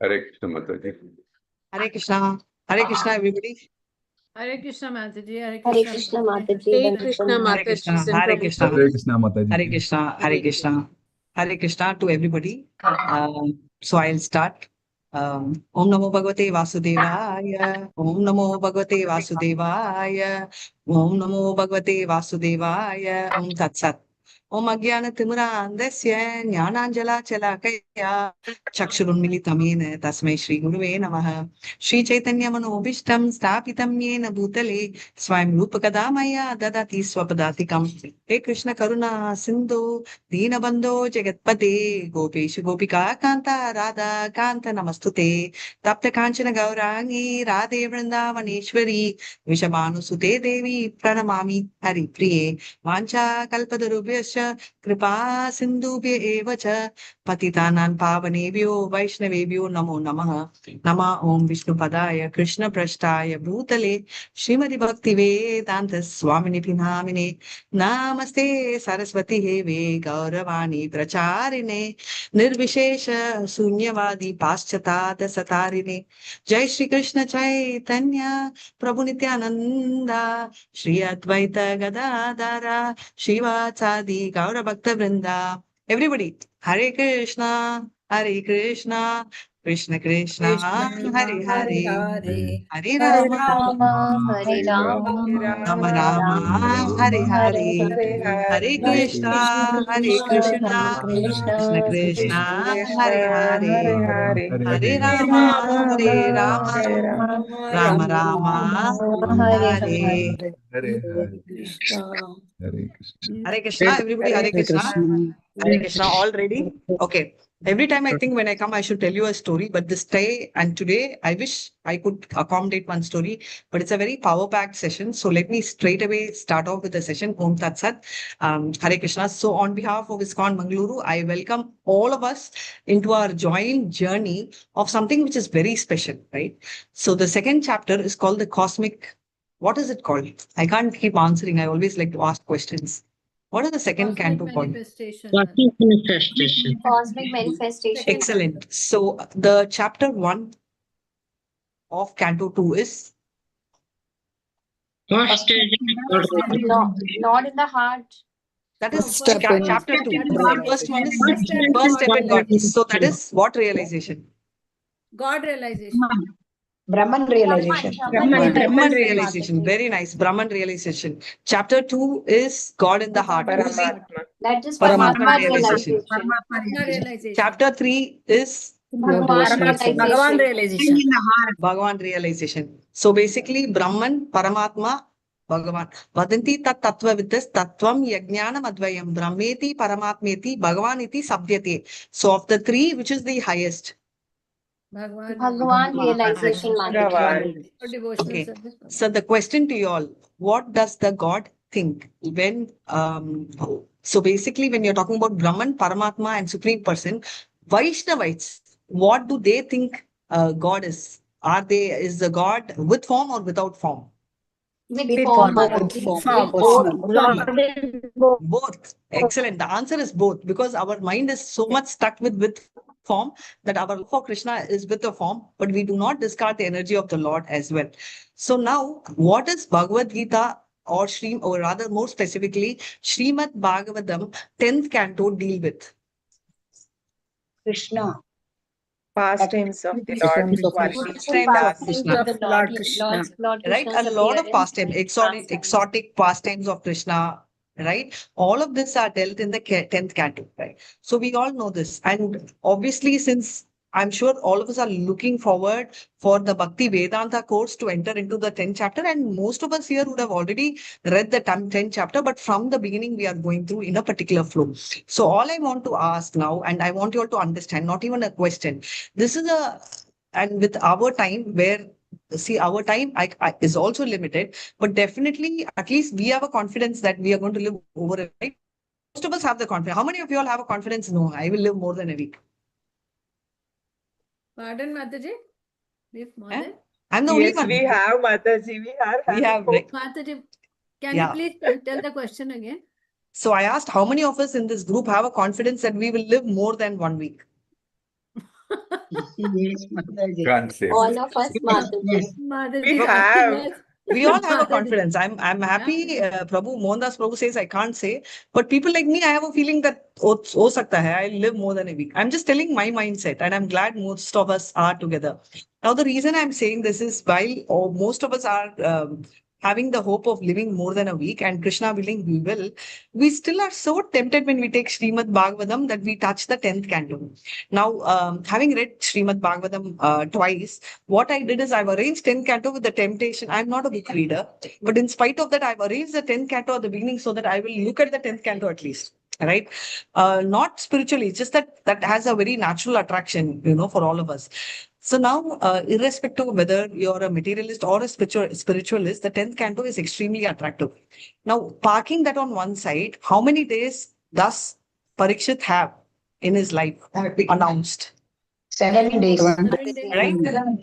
Hare Krishna Mataji. Hare Krishna. Hare Krishna, everybody. Hare Krishna Mataji. Hare Hare Krishna Krishna Mataji. Mataji. Hare Krishna. Hare Krishna. Hare Krishna Mataji. Hare Krishna. Hare Krishna. Hare Krishna to everybody. So I'll start. Om Namo Bhagavate Vasudevaya. Om Namo Bhagavate Vasudevaya. Om Namo Bhagavate Vasudevaya. Om Tat Sat. Om Agyana Timurandasya Jnananjala Chalakaya Chakshurunmilitamena Tasmai Shri Guruve Namaha Shri Chaitanya Manobishtam Stapitam Yena Bhutale Swayam Rupakadamaya Dadati Swapadatikam He Krishna Karuna Sindhu Deenabandho Jagatpate Gopesha Gopika Kanta Radha Kanta Namastute Tapta Kanchana Gaurangi Radhe Vrindavaneshwari Vishabhanu Sute Devi Pranamami Hari Priye Vancha Kalpadarubhyascha Kripa Sindhubhya eva cha Patitanam Pavanebhyo Vaishnavebhyo Namo Namaha Nama Om Vishnu Padaya Krishna Prashtaya Bhutale Srimati Bhakti Vedanta Swamini Pinamine Namaste Saraswati Heve Gauravani Pracharine Nirvishesha Sunyavadi Paschatata Satarine Jai Shri Krishna Chaitanya Prabhu Nityananda Shri Advaita Gadadara Shiva Chadi Gaura Bhakta Vrinda. Everybody, Hare Krishna, Hare Krishna, Krishna Krishna, Hare Hare, Hare Rama, Hare Rama, Rama Rama, Hare Hare, Hare Krishna, Hare Krishna, Krishna Krishna, Hare Hare, Hare Rama, Hare Rama, Rama Rama, Hare. Hare Krishna. Hare Krishna, everybody, Hare Krishna. Hare Krishna, all ready? Okay. Every time I think when I come, I should tell you a story, but this day and today, I wish I could accommodate one story, but it's a very power-packed session. So let me straight away start off with the session. Om Tat Sat, Hare Krishna. So on behalf of ISKCON Mangaluru, I welcome all of us into our joint journey of something which is very special, right? So the second chapter is called the Cosmic. What is it called? I can't keep answering. I always like to ask questions. What is the second canto called? Manifestation. Cosmic manifestation. Excellent. So the chapter 1 of canto 2 is Lord in the heart. that is Step chapter 2. First one is first step in God. So that is what realization? God realization. Brahman realization. Brahman realization. Very nice. Brahman realization. Chapter 2 is God in the heart. That is Paramatma Paramatma realization. realization. Chapter 3 is Bhagavan realization. Bhagavan realization. So basically Brahman, Paramatma, Bhagavan. Vadanti tat tattva vidas tattvam yajnanam advayam brahmeti paramatmeti bhagavaniti sabhyate. So of the three, which is the highest? Bhagavan realization. Devotional Okay. service. So the question to you all, what does the God think when, so basically when you're talking about Brahman, Paramatma and Supreme Person, Vaishnavites, what do they think God is? Is the God with form or without form? With form. Both. Excellent. The answer is both, because our mind is so much stuck with form that our love for Krishna is with the form, but we do not discard the energy of the Lord as well. So now, what is Bhagavad Gita or rather more specifically, Srimad Bhagavatam 10th canto deal with? Krishna. Pastimes of the Lord Krishna. Right? A lot of pastimes, exotic pastimes of Krishna, right? All of this are dealt in the 10th canto, right? So we all know this. And obviously, since I'm sure all of us are looking forward for the Bhakti Vedanta course to enter into the 10th chapter, and most of us here would have already read the 10th chapter, but from the beginning, we are going through in a particular flow. So all I want to ask now, and I want you all to understand, not even a question, this is and with our time where, see, our time is also limited, but definitely at least we have a confidence that we are going to live over a week. Most of us have the confidence. How many of you all have a confidence? No, I will live more than a week. Pardon, Mataji? I'm the only Yes, one. we have, Mataji. We have. Right? Mataji, can you please tell the question again? So I asked how many of us in this group have a confidence that we will live more than 1 week? Yes, Mataji. Can't say. All of us, Mataji. Yes. Mataji, We have. yes. We all have a Mataji. confidence. I'm happy. Prabhu, Mohandas Prabhu says I can't say, but people like me, I have a feeling that ho sakta hai, I'll live more than a week. I'm just telling my mindset, and I'm glad most of us are together. Now, the reason I'm saying this is while most of us are having the hope of living more than a week, and Krishna willing, we will, we still are so tempted when we take Srimad Bhagavatam that we touch the 10th canto. Now, having read Srimad Bhagavatam twice, what I did is I've arranged 10th canto with the temptation. I'm not a book reader, but in spite of that, I've arranged the 10th canto at the beginning so that I will look at the 10th canto at least. Right? Not spiritually, just that has a very natural attraction, for all of us. So now, irrespective of whether you're a materialist or a spiritualist, the 10th canto is extremely attractive. Now, parking that on one side, how many days does Parikshit have in his life announced? 7 days. 7 days. Right?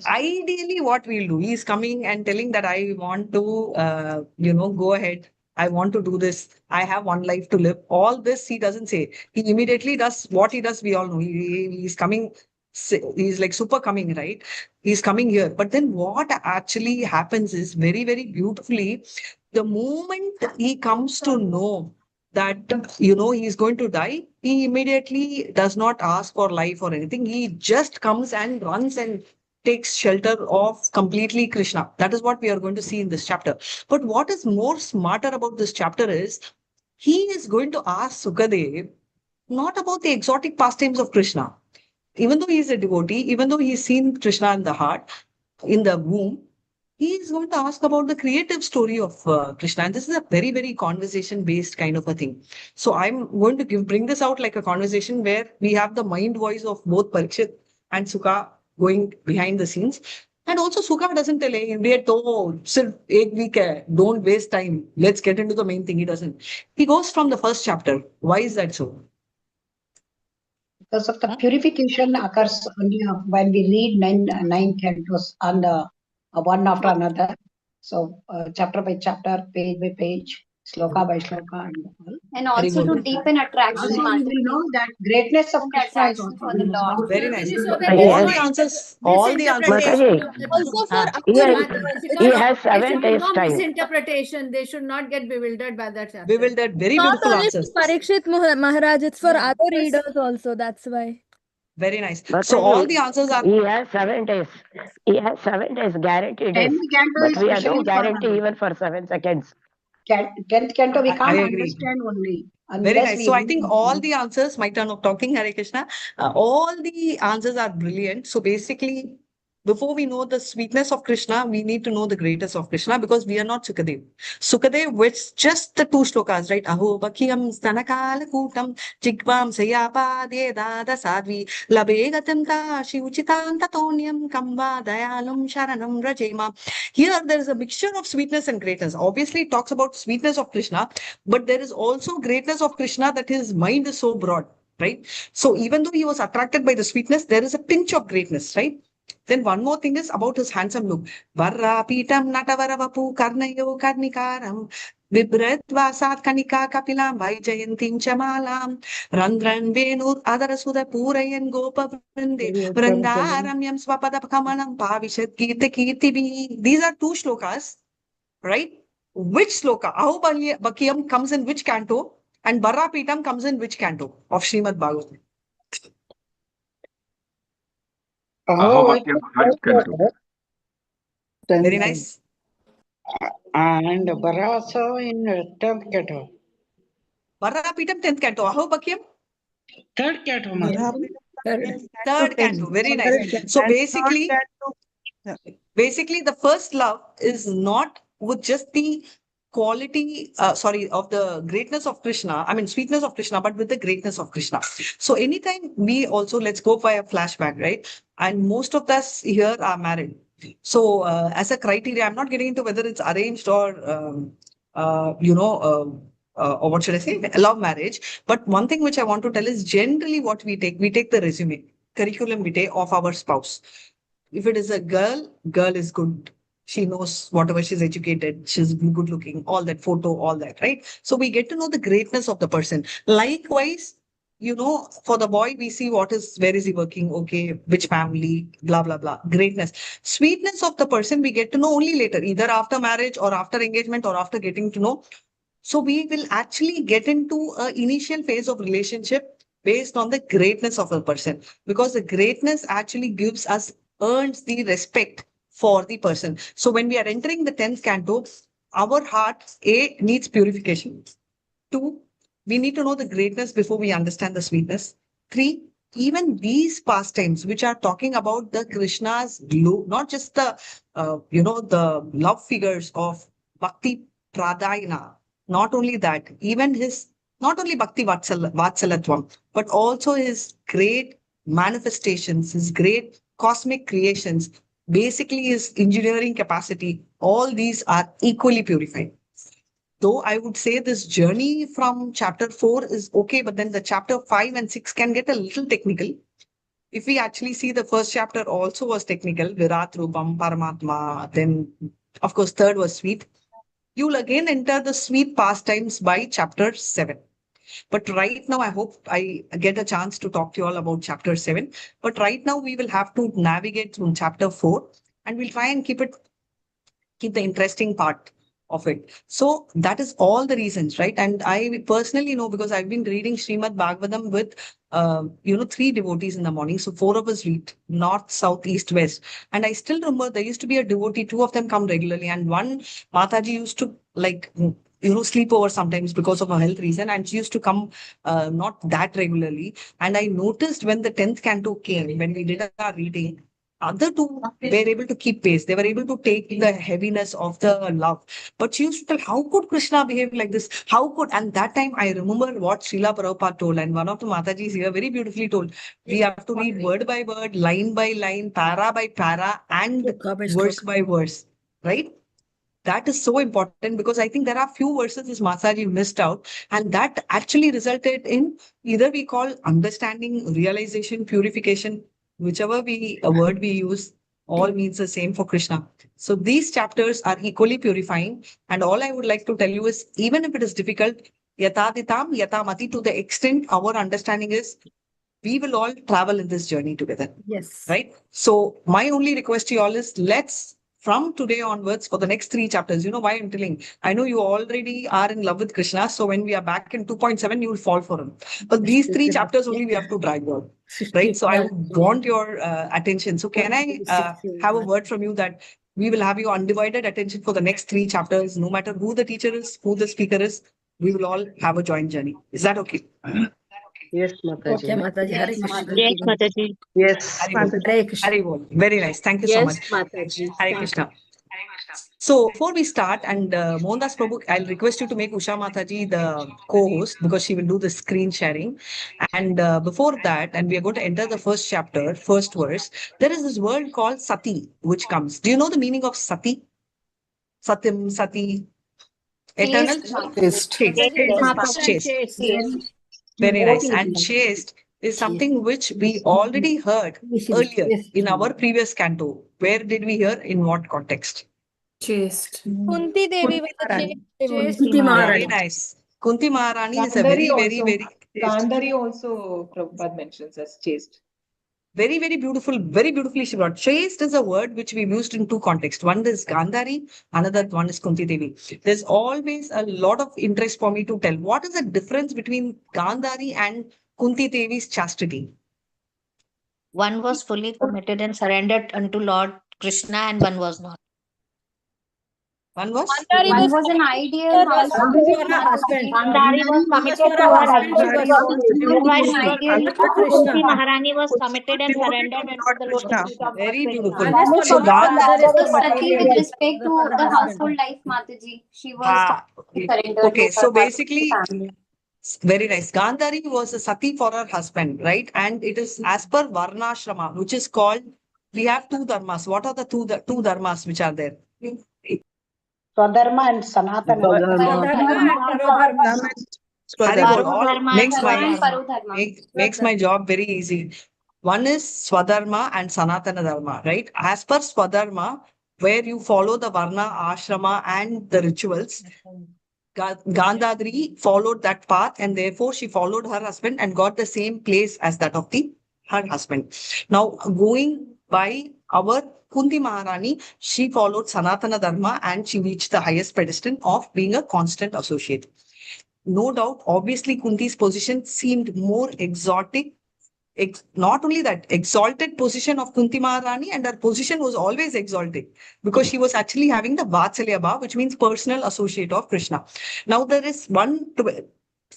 Ideally, what we'll do, he's coming and telling that I want to, go ahead. I want to do this. I have one life to live. All this he doesn't say. He immediately does what he does. We all know. He's coming. He's like super coming, right? He's coming here. But then what actually happens is very, very beautifully, the moment he comes to know that, he's going to die, he immediately does not ask for life or anything. He just comes and runs and takes shelter of completely Krishna. That is what we are going to see in this chapter. But what is more smarter about this chapter is he is going to ask Sukadev not about the exotic pastimes of Krishna. Even though he is a devotee, even though he's seen Krishna in the heart, in the womb, he is going to ask about the creative story of Krishna. And this is a very, very conversation-based kind of a thing. So I'm going to bring this out like a conversation where we have the mind voice of both Parikshit and Sukha going behind the scenes. And also Sukha doesn't tell him, sirf ek week hai, don't waste time. Let's get into the main thing. He doesn't. He goes from the first chapter. Why is that so? Because of the purification occurs only when we read nine cantos on the one after another. So chapter by chapter, page by page, sloka by sloka, and all. And also to deepen attraction, Also, you Mataji. will know that greatness of And Krishna is attraction also for the Lord. Very nice. Mataji, so All that the answers, all the answers. misinterpretation Mataji, of the- Also for Ah. he has 7 days no time. misinterpretation. They should not get bewildered by that chapter. Bewildered, very not beautiful only answers. for Parikshit Maharaj, it's for Yeah. other readers also. That's why. Very nice. Mataji, So all the answers are he has 7 days. He has 7 days, guaranteed days. 10th canto But is we have specially no guarantee even for 7 seconds. 10th canto we I can't agree. understand only. Very Unless nice. we So I read think it. all the answers, my turn of talking, Hare Krishna, all the answers are brilliant. So basically, before we know the sweetness of Krishna, we need to know the greatness of Krishna because we are not Sukadev. Sukadev, which just the 2 shlokas, right? Aho bakhyam stanakala kutam jigvam sayapade dada sadvi labegatam tashi uchitam tatonyam kamba dayalum sharanam rajema. Here there is a mixture of sweetness and greatness. Obviously, it talks about sweetness of Krishna, but there is also greatness of Krishna that his mind is so broad, right? So even though he was attracted by the sweetness, there is a pinch of greatness, right? Then one more thing is about his handsome look. Varra pitam natavaravapu karnayo karnikaram vibhratva kanika kapilam vaijayantim chamalam randran venur adarasuda purayan gopa vrinde vrindaramyam swapada kamanam pavishat kirti kirtibi. These are 2 shlokas, right? Which sloka? Aho bakhyam comes in which canto? And Varra pitam comes in which canto of Srimad Bhagavatam? Ahavakyam third canto. Very nice. And Bharasa in 10th canto. Varra pitam 10th canto. Aho bakhyam? 3rd canto, Mataji. Third canto. Very nice. So basically, the first love is not with just the quality, of the greatness of Krishna, sweetness of Krishna, but with the greatness of Krishna. So anytime we also, let's go by a flashback, right? And most of us here are married. So as a criteria, I'm not getting into whether it's arranged or, or what should I say, love marriage. But one thing which I want to tell is generally what we take the resume, curriculum vitae of our spouse. If it is a girl is good. She knows whatever, she's educated, she's good looking, all that photo, all that, right? So we get to know the greatness of the person. Likewise, for the boy, we see where is he working? Okay, which family, blah, blah, blah. Greatness. Sweetness of the person we get to know only later, either after marriage or after engagement or after getting to know. So we will actually get into an initial phase of relationship based on the greatness of a person, because the greatness actually earns the respect for the person. So when we are entering the 10th canto, our heart, needs purification. 2, we need to know the greatness before we understand the sweetness. 3, even these pastimes, which are talking about the Krishna's glow, not just the, the love figures of Bhakti Pradayana, not only that, even not only Bhakti Vatsalatvam, but also his great manifestations, his great cosmic creations, basically his engineering capacity, all these are equally purified. Though I would say this journey from chapter 4 is okay, but then the chapter 5 and 6 can get a little technical. If we actually see, the first chapter also was technical, Virat Rupam, Paramatma, then of course third was sweet. You'll again enter the sweet pastimes by chapter 7. But right now, I hope I get a chance to talk to you all about chapter 7. But right now, we will have to navigate through chapter 4, and we'll try and keep the interesting part of it. So that is all the reasons, right? And I personally know, because I've been reading Srimad Bhagavatam with, 3 devotees in the morning. So 4 of us read north, south, east, west. And I still remember there used to be a devotee, 2 of them come regularly. And one Mataji used to sleep over sometimes because of a health reason. And she used to come not that regularly. And I noticed when the 10th canto came, when we did our reading, other 2 were able to keep pace. They were able to take the heaviness of the love. But she used to tell, how could Krishna behave like this? How could? And that time I remember what Srila Prabhupada told. And one of the Matajis here very beautifully told, we have to read word by word, line by line, para by para, and verse by verse. Right? That is so important, because I think there are few verses this Masaji missed out, and that actually resulted in either we call understanding, realization, purification, whichever word we use, all means the same for Krishna. So these chapters are equally purifying, and all I would like to tell you is, even if it is difficult, yataditam yatamati, to the extent our understanding is, we will all travel in this journey together. Yes. Right? So my only request to you all is, let's, from today onwards, for the next 3 chapters, why I'm telling, I know you already are in love with Krishna. So when we are back in 2.7, you will fall for him. But these 3 chapters only we have to drag out. Right? So I would want your attention. So can I have a word from you that we will have your undivided attention for the next 3 chapters, no matter who the teacher is, who the speaker is, we will all have a joint journey. Is that okay? Yes, Mataji. Okay, Mataji. Hare Krishna. Yes, Mataji. Yes. Hare Krishna. Hare Bol. Very nice. Thank you so much. Mataji. Hare Krishna. So before we start, and Mohandas Prabhu, I'll request you to make Usha Mataji the co-host, because she will do the screen sharing. And before that, and we are going to enter the first chapter, first verse, there is this word called Sati, which comes. Do you know the meaning of Sati? Satim, Sati. Eternal? Chaste. Chaste. Very nice. And chaste is something which we already heard earlier in our previous canto. Where did we hear? In what context? Chaste. Kunti Devi was a chaste devotee. Kunti Maharani. Very nice. Kunti Maharani is a very chaste. Gandhari also Prabhupada mentions as chaste. Very, very beautiful, very beautifully she brought. Chaste is a word which we've used in 2 contexts. One is Gandhari, another one is Kunti Devi. There's always a lot of interest for me to tell. What is the difference between Gandhari and Kunti Devi's chastity? One was fully committed and surrendered unto Lord Krishna, and one was not. One was? One was an ideal husband. Gandhari was committed to her husband. Meanwhile, Kunti Maharani was committed and surrendered unto the lotus feet of Very Lord beautiful. Krishna. So That was Sati with respect to the household life, Mataji. She was surrendered. Okay, to so her basically, family. very nice. Gandhari was a sati for her husband, right? And it is as per Varnashrama, which is called, we have 2 dharmas. What are the two dharmas which are there? Swadharma and Sanatana. Makes my job very easy. One is Swadharma and Sanatana Dharma, right? As per Swadharma, where you follow the Varna, Ashrama, and the rituals, Gandhadri followed that path, and therefore she followed her husband and got the same place as that of her husband. Now, going by our Kunti Maharani, she followed Sanatana Dharma and she reached the highest pedestal of being a constant associate. No doubt, obviously, Kunti's position seemed more exotic. Not only that, exalted position of Kunti Maharani, and her position was always exalted because she was actually having the Vatsalya Bhav, which means personal associate of Krishna. Now, there is one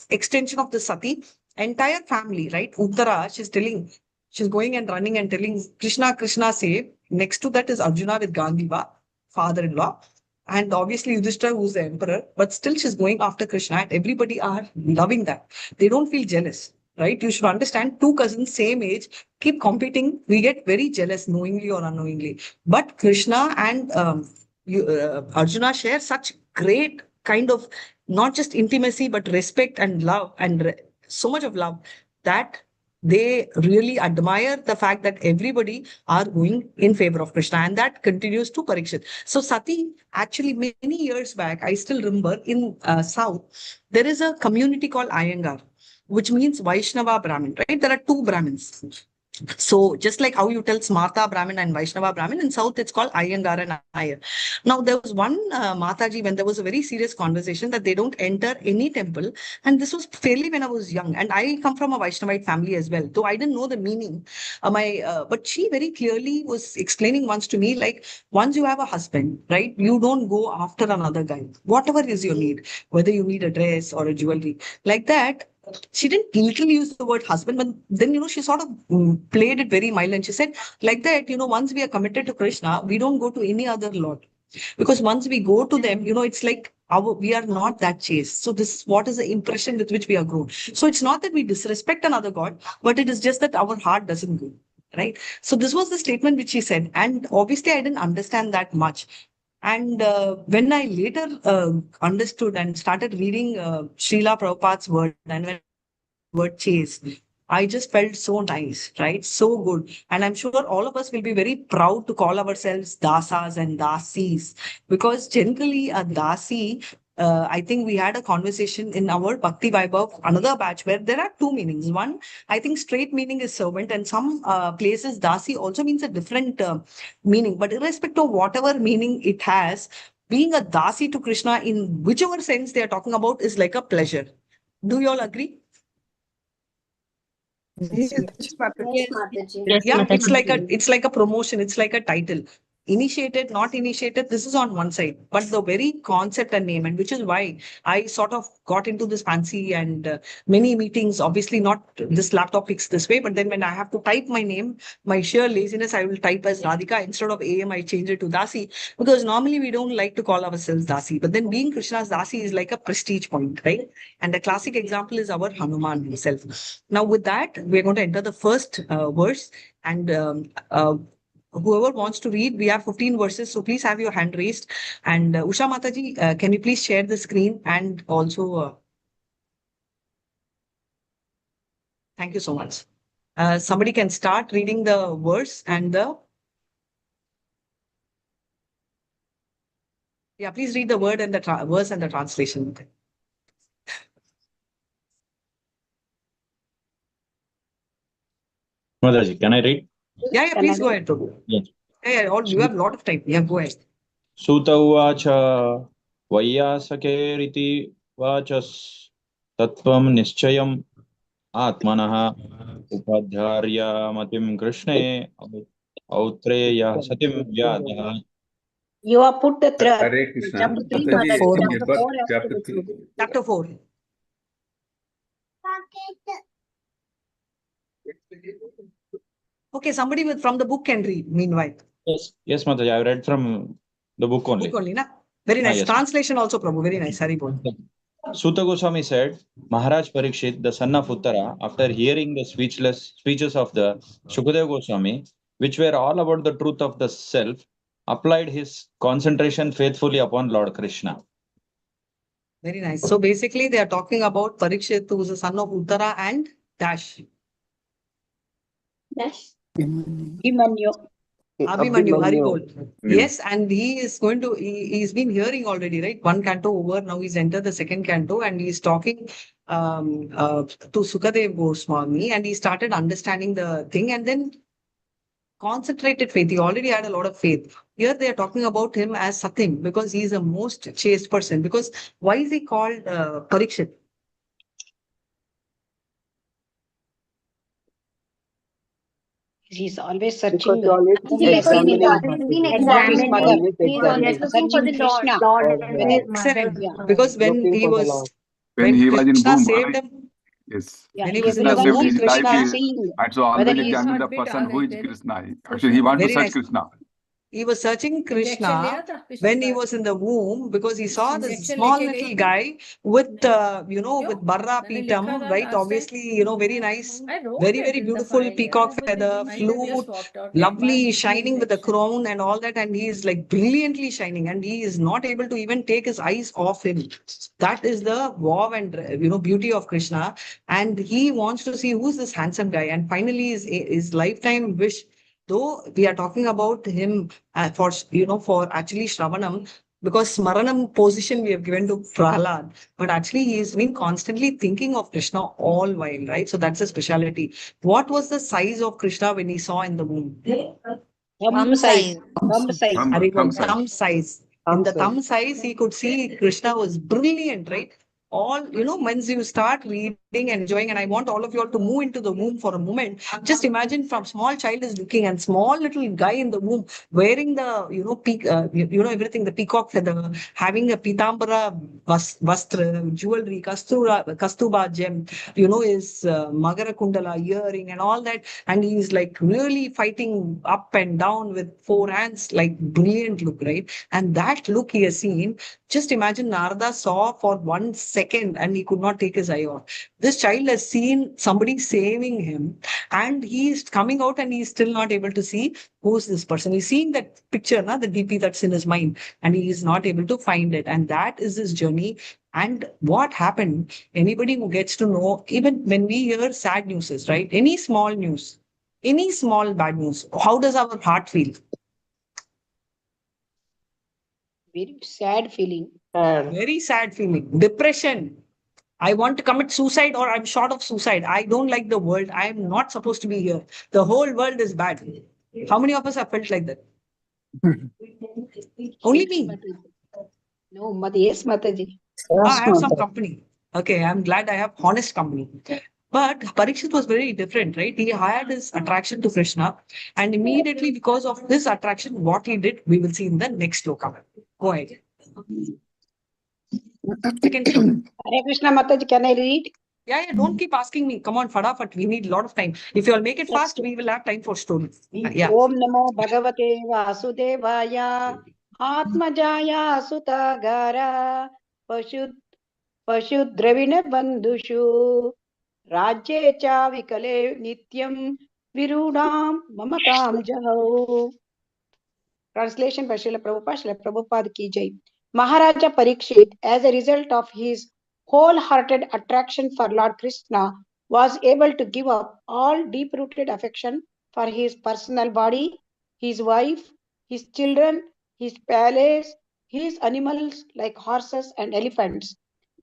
extension of the Sati, entire family, right? Uttara, she's going and running and telling Krishna, Krishna save. Next to that is Arjuna with Gandhiva, father-in-law. And obviously Yudhishthira, who's the emperor, but still she's going after Krishna, and everybody are loving that. They don't feel jealous, right? You should understand, two cousins, same age, keep competing. We get very jealous, knowingly or unknowingly. But Krishna and Arjuna share such great kind of not just intimacy, but respect and love, and so much of love that they really admire the fact that everybody are going in favor of Krishna, and that continues to Parikshit. So Sati, actually many years back, I still remember in South, there is a community called Iyengar, which means Vaishnava Brahmin, right? There are two Brahmins. So just like how you tell Smarta Brahmin and Vaishnava Brahmin, in South it's called Iyengar and Iyer. Now there was one Mataji, when there was a very serious conversation that they don't enter any temple, and this was fairly when I was young, and I come from a Vaishnavite family as well, though I didn't know the meaning. But she very clearly was explaining once to me, like, once you have a husband, right, you don't go after another guy, whatever is your need, whether you need a dress or a jewelry, like that. She didn't literally use the word husband, but then, she sort of played it very mild, and she said, like that, once we are committed to Krishna, we don't go to any other Lord. Because once we go to them, it's like we are not that chaste. So what is the impression with which we are grown. So it's not that we disrespect another God, but it is just that our heart doesn't go, right? So this was the statement which she said. And obviously I didn't understand that much. And when I later understood and started reading Srila Prabhupada's word, and when word chase, I just felt so nice, right? So good. And I'm sure all of us will be very proud to call ourselves dasas and dasis, because generally a dasi, I think we had a conversation in our Bhakti Vaibhav, another batch, where there are two meanings. One, I think straight meaning is servant, and some places dasi also means a different meaning. But irrespective of whatever meaning it has, being a dasi to Krishna in whichever sense they are talking about is like a pleasure. Do you all agree? Yes, Mataji. Yes, Yeah, Mataji. it's like a promotion, it's like a title. Initiated, not initiated, this is on one side, but the very concept and name, and which is why I sort of got into this fancy and many meetings, obviously not this laptop picks this way, but then when I have to type my name, my sheer laziness, I will type as Radhika. Instead of AM, I change it to Dasi, because normally we don't like to call ourselves Dasi, but then being Krishna's Dasi is like a prestige point, right? And the classic example is our Hanuman himself. Now with that, we're going to enter the first verse, and whoever wants to read, we have 15 verses, so please have your hand raised. And Usha Mataji, can you please share the screen, and also thank you so much. Somebody can start reading the verse and please read the word and the verse and the translation. Mataji, can I read? Yeah, please go ahead, Prabhu. Yes. You have a lot of time. Yeah, go ahead. Suta uvacha Vayasakeriiti vachas tattvam nischayam atmanaha upadhyarya matim Krishne autreya satim vyadaha. You have put the Hare Krishna. chapter 3, Mataji, chapter in your 4 book, chapter 3. Chapter 4. Okay, somebody from the book can read, meanwhile. Yes, Mataji, I read from the book only. Book only, na? Very nice. Yes. Translation also, Prabhu. Very nice. Haribol. Suta Goswami said, Maharaj Parikshit, the son of Uttara, after hearing the speeches of the Shukadeva Goswami, which were all about the truth of the self, applied his concentration faithfully upon Lord Krishna. Very nice. So basically, they are talking about Parikshit, who is the son of Uttara and Dash. Imanyo. Abhimanyu, Haribol. Yeah. Yes, and he is going to, he's been hearing already, right? One canto over, now he's entered the second canto and he's talking to Sukadev Goswami and he started understanding the thing and then concentrated faith. He already had a lot of faith. Here they are talking about him as Satim because he is a most chaste person. Because why is he called Parikshit? He's always searching. He's been examining. mother. He is always looking for the Lord. Excellent. Yeah. Because when he was, When he was in Krishna womb, saved right? him, Yes. Yeah, when he was in the Krishna saved womb, his life. Krishna seeing And so whether always he is examine the person who is Krishna. Actually, he wants to Very search nice. Krishna. He was searching Krishna when he was in the womb because he saw this small little guy with, with Barra Pitam, right? Obviously, very nice, very, very beautiful peacock feather, flute, lovely, shining with the crown and all that. And he is like brilliantly shining and he is not able to even take his eyes off him. That is the wow and, beauty of Krishna. And he wants to see who's this handsome guy. And finally, his lifetime wish, though we are talking about him for actually Shravanam, because Smaranam position we have given to Prahlad, but actually he's been constantly thinking of Krishna all while, right? So that's a speciality. What was the size of Krishna when he saw in the womb? thumb size. Thumb size. Thumb size. Thumb size. In the thumb size, he could see Krishna was brilliant, right? All, once you start reading and enjoying, and I want all of you all to move into the womb for a moment. Just imagine from small child is looking and small little guy in the womb wearing the, everything, the peacock feather, having a pitambara vastra, jewelry, kastuba gem, his magara kundala earring and all that. And he's like really fighting up and down with four hands, like brilliant look, right? And that look he has seen. Just imagine Narada saw for 1 second and he could not take his eye off. This child has seen somebody saving him and he is coming out and he is still not able to see who's this person. He's seeing that picture, the DP that's in his mind, and he is not able to find it. And that is his journey. And what happened, anybody who gets to know, even when we hear sad news, right? Any small news, any small bad news, how does our heart feel? Very sad feeling. Very sad feeling. Depression. I want to commit suicide or I'm short of suicide. I don't like the world. I am not supposed to be here. The whole world is bad. How many of us have felt like that? Only me. No, yes, Mataji. I have some company. Okay, I'm glad I have honest company. But Parikshit was very different, right? He had his attraction to Krishna, and immediately because of this attraction, what he did, we will see in the next sloka. Go ahead. Second sloka. Hare Krishna Mataji, can I read? Yeah, don't keep asking me. Come on, Fadafat. We need a lot of time. If you all make it fast, we will have time for stories. Yeah. Om Namo Bhagavate Vasudevaya Atmajaya Sutagara Pashudravina Bandhushu Rajye Cha Vikale Nityam Virudam Mamatam Jao. Translation by Srila Prabhupada. Srila Prabhupada ki jai. Maharaja Parikshit, as a result of his wholehearted attraction for Lord Krishna, was able to give up all deep-rooted affection for his personal body, his wife, his children, his palace, his animals like horses and elephants,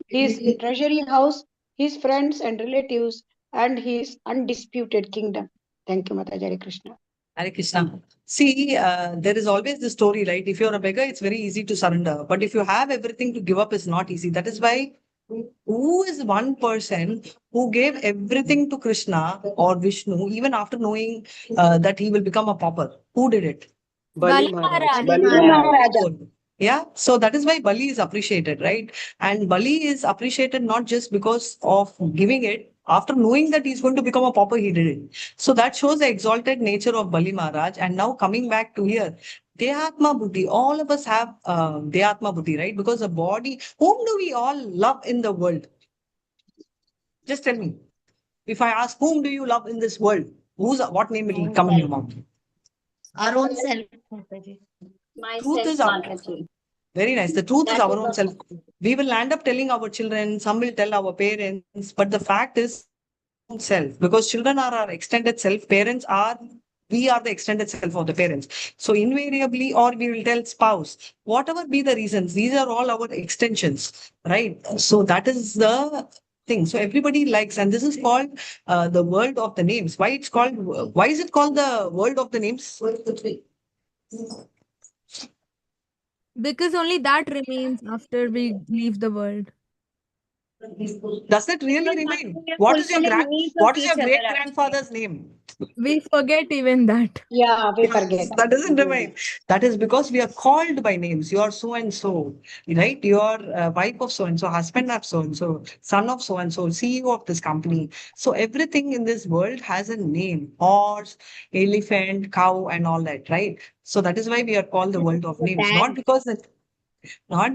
his treasury house, his friends and relatives, and his undisputed kingdom. Thank you, Mataji. Hare Krishna. Hare Krishna. See, there is always the story, right? If you're a beggar, it's very easy to surrender. But if you have everything to give up, it's not easy. That is why, who is one person who gave everything to Krishna or Vishnu, even after knowing that he will become a pauper? Who did it? Bali Maharaja. Yeah, so that is why Bali is appreciated, right? And Bali is appreciated not just because of giving it. After knowing that he's going to become a pauper, he did it. So that shows the exalted nature of Bali Maharaj. And now coming back to here, Dehatma Buddhi, all of us have Dehatma Buddhi, right? Because the body, whom do we all love in the world? Just tell me. If I ask, whom do you love in this world? What name will come in your mouth? Our own self. Truth is very nice. The truth is our own self. We will end up telling our children, some will tell our parents, but the fact is self, because children are our extended self, parents are we are the extended self of the parents. So invariably, or we will tell spouse, whatever be the reasons, these are all our extensions, right? So that is the thing. So everybody likes, and this is called the world of the names. Why it's called? Why is it called the world of the names? Because only that remains after we leave the world. Does it really remain? We are What is your fulfilling needs what of is each your other, great actually. grandfather's name? We forget even that. Yeah, we forget. That doesn't remain. That is because we are called by names. You are so and so, right? You are wife of so and so, husband of so and so, son of so and so, CEO of this company. So everything in this world has a name: horse, elephant, cow, and all that, right? So that is why we are called the world of names, not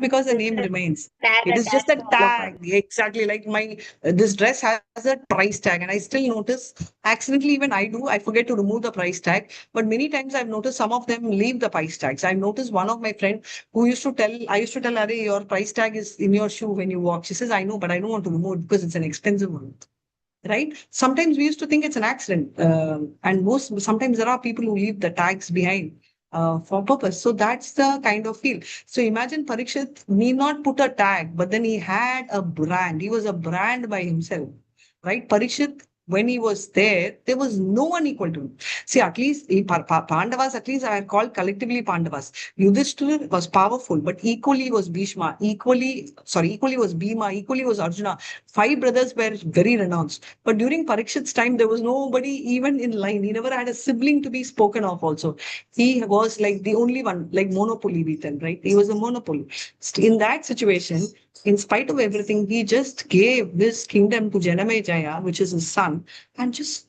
because the name remains. It is just a tag. Exactly, like my this dress has a price tag, and I still notice accidentally, even I do, I forget to remove the price tag. But many times I've noticed some of them leave the price tags. I've noticed one of my friend who used to tell, I used to tell her, your price tag is in your shoe when you walk. She says, I know, but I don't want to remove it because it's an expensive one. Right? Sometimes we used to think it's an accident, and sometimes there are people who leave the tags behind for purpose. So that's the kind of feel. So imagine Parikshit need not put a tag, but then he had a brand. He was a brand by himself, right? Parikshit, when he was there was no one equal to him. See, at least Pandavas, at least are called collectively Pandavas. Yudhishthira was powerful, but equally was Bhishma, equally was Bhima, equally was Arjuna. 5 brothers were very renounced. But during Parikshit's time, there was nobody even in line. He never had a sibling to be spoken of also. He was like the only one, like monopoly, we tell, right? He was a monopoly. In that situation, in spite of everything, he just gave this kingdom to Janamejaya, which is his son, and just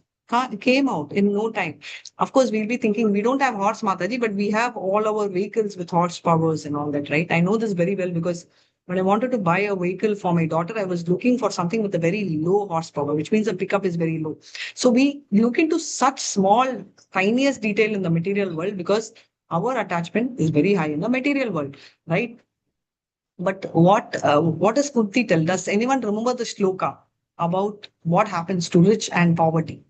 came out in no time. Of course, we'll be thinking we don't have horse, Mataji, but we have all our vehicles with horse powers and all that, right? I know this very well because when I wanted to buy a vehicle for my daughter, I was looking for something with a very low horsepower, which means the pickup is very low. So we look into such small, tiniest detail in the material world because our attachment is very high in the material world, right? But what does Kunti tell? Does anyone remember the shloka about what happens to rich and poverty?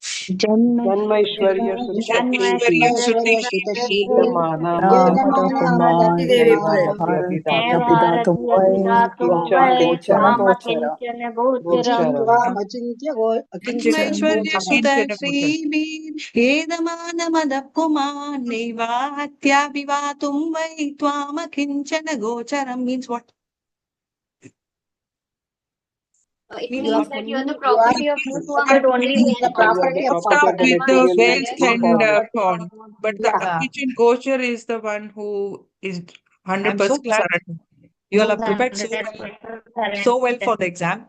Janmaishwarya Janmaishwarya Sutta Sri Edamana Madapuma Neva Hatyabivatum Vai Twama Kinchana Gocharam means what? It means that you are the property of those who are But only The property of Start with the wealth and material pawn, but the kitchen kosher is the one who is I'm 100% so glad surrendered. you all are prepared so well for the exam.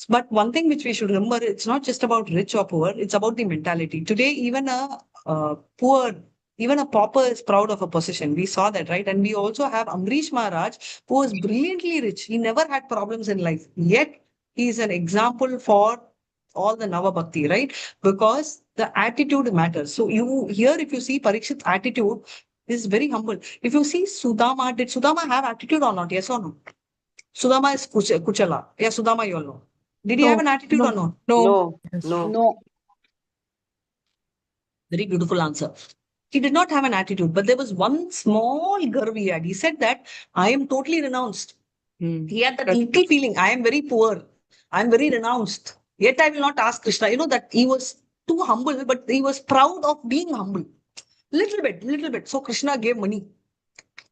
But one thing which we should remember, it's not just about rich or poor, it's about the mentality. Today, even a pauper is proud of a position. We saw that, right? And we also have Amrish Maharaj, who was brilliantly rich. He never had problems in life. Yet, he is an example for all the Nava Bhakti, right? Because the attitude matters. So if you see Parikshit's attitude, is very humble. If you see Sudama, did Sudama have attitude or not? Yes or no? Sudama is Kuchala. Yeah, Sudama, you all know. Did he have an attitude or not? No. No. Very beautiful answer. He did not have an attitude, but there was one small garv he had. He said that I am totally renounced. He had that little feeling, I am very poor. I am very renounced. Yet I will not ask Krishna. You know that he was too humble, but he was proud of being humble. Little bit. So Krishna gave money.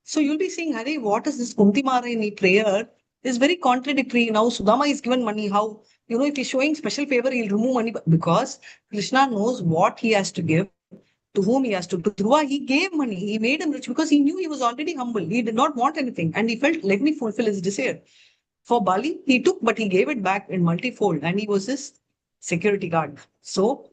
So you'll be saying, Hare, what is this Kunti Maharani prayer? Is very contradictory. Now Sudama is given money. How? If he's showing special favor, he'll remove money because Krishna knows what he has to give, to whom he has to. To Dhruva, he gave money. He made him rich because he knew he was already humble. He did not want anything. And he felt, let me fulfill his desire. For Bali, he took, but he gave it back in multifold. And he was his security guard. So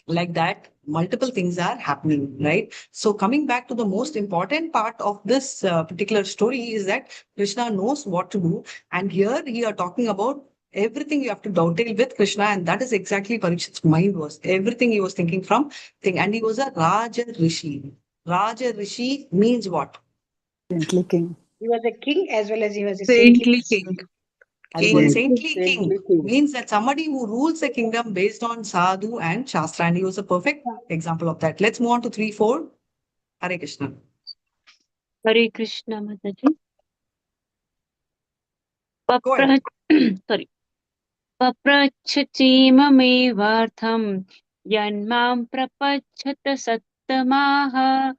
like that, multiple things are happening, right? So coming back to the most important part of this particular story is that Krishna knows what to do. And here we are talking about everything you have to dovetail with Krishna. And that is exactly Parikshit's mind was. Everything he was thinking from thing. And he was a Raja Rishi. Raja Rishi means what? Saintly king. He was a king as well as he was a Saintly saintly king. King, saintly king means that somebody who rules the kingdom based on sadhu and shastra, and he was a perfect example of that. Let's move on to 3-4. Hare Krishna. Hare Krishna, Mataji. Go ahead. Sorry. Paprachatimamevartham yanmam prapachata sattamaha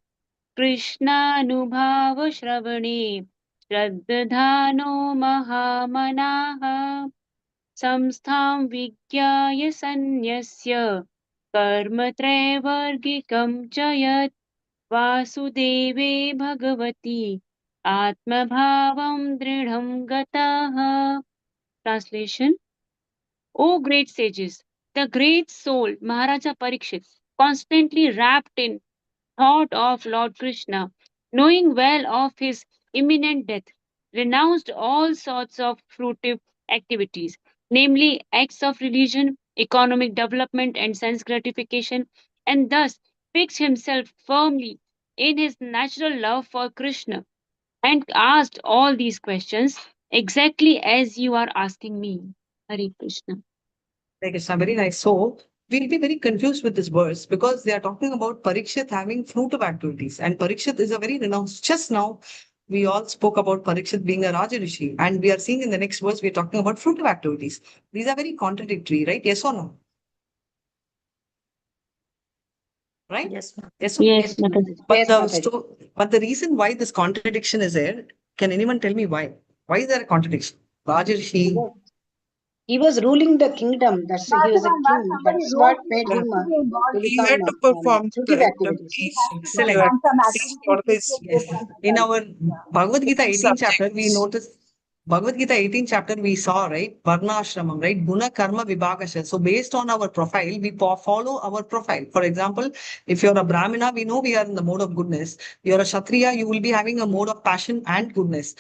Krishnanubhava shravane shraddhano mahamanaha samstham vigyaya sanyasya karma traivargikam chayat vasudeve bhagavati atmabhavam dridham gataha. Translation: O great sages, the great soul Maharaja Parikshit, constantly wrapped in thought of Lord Krishna, knowing well of his imminent death, renounced all sorts of fruitive activities, namely acts of religion, economic development, and sense gratification, and thus fixed himself firmly in his natural love for Krishna and asked all these questions exactly as you are asking me. Hare Krishna. Hare Krishna, very nice. So we'll be very confused with this verse because they are talking about Parikshit having fruitive activities, and Parikshit is a very renounced. Just now, we all spoke about Parikshit being a Raja Rishi, and we are seeing in the next verse, we're talking about fruitive activities. These are very contradictory, right? Yes or no? Right? Yes, ma'am. Yes. Yes, Mataji. But the reason why this contradiction is there, can anyone tell me why? Why is there a contradiction? Raja Rishi. He was ruling the kingdom. That's he was a king. That's what made him to He had become to perform fruitive the activities. Excellent. for his In our Bhagavad Gita 18th chapter, we subjects. noticed Bhagavad Gita 18th chapter, we saw, right? Varna Ashramam, right? Guna Karma Vibhagasha. So based on our profile, we follow our profile. For example, if you're a Brahmina, we know we are in the mode of goodness. You're a Kshatriya, you will be having a mode of passion and goodness.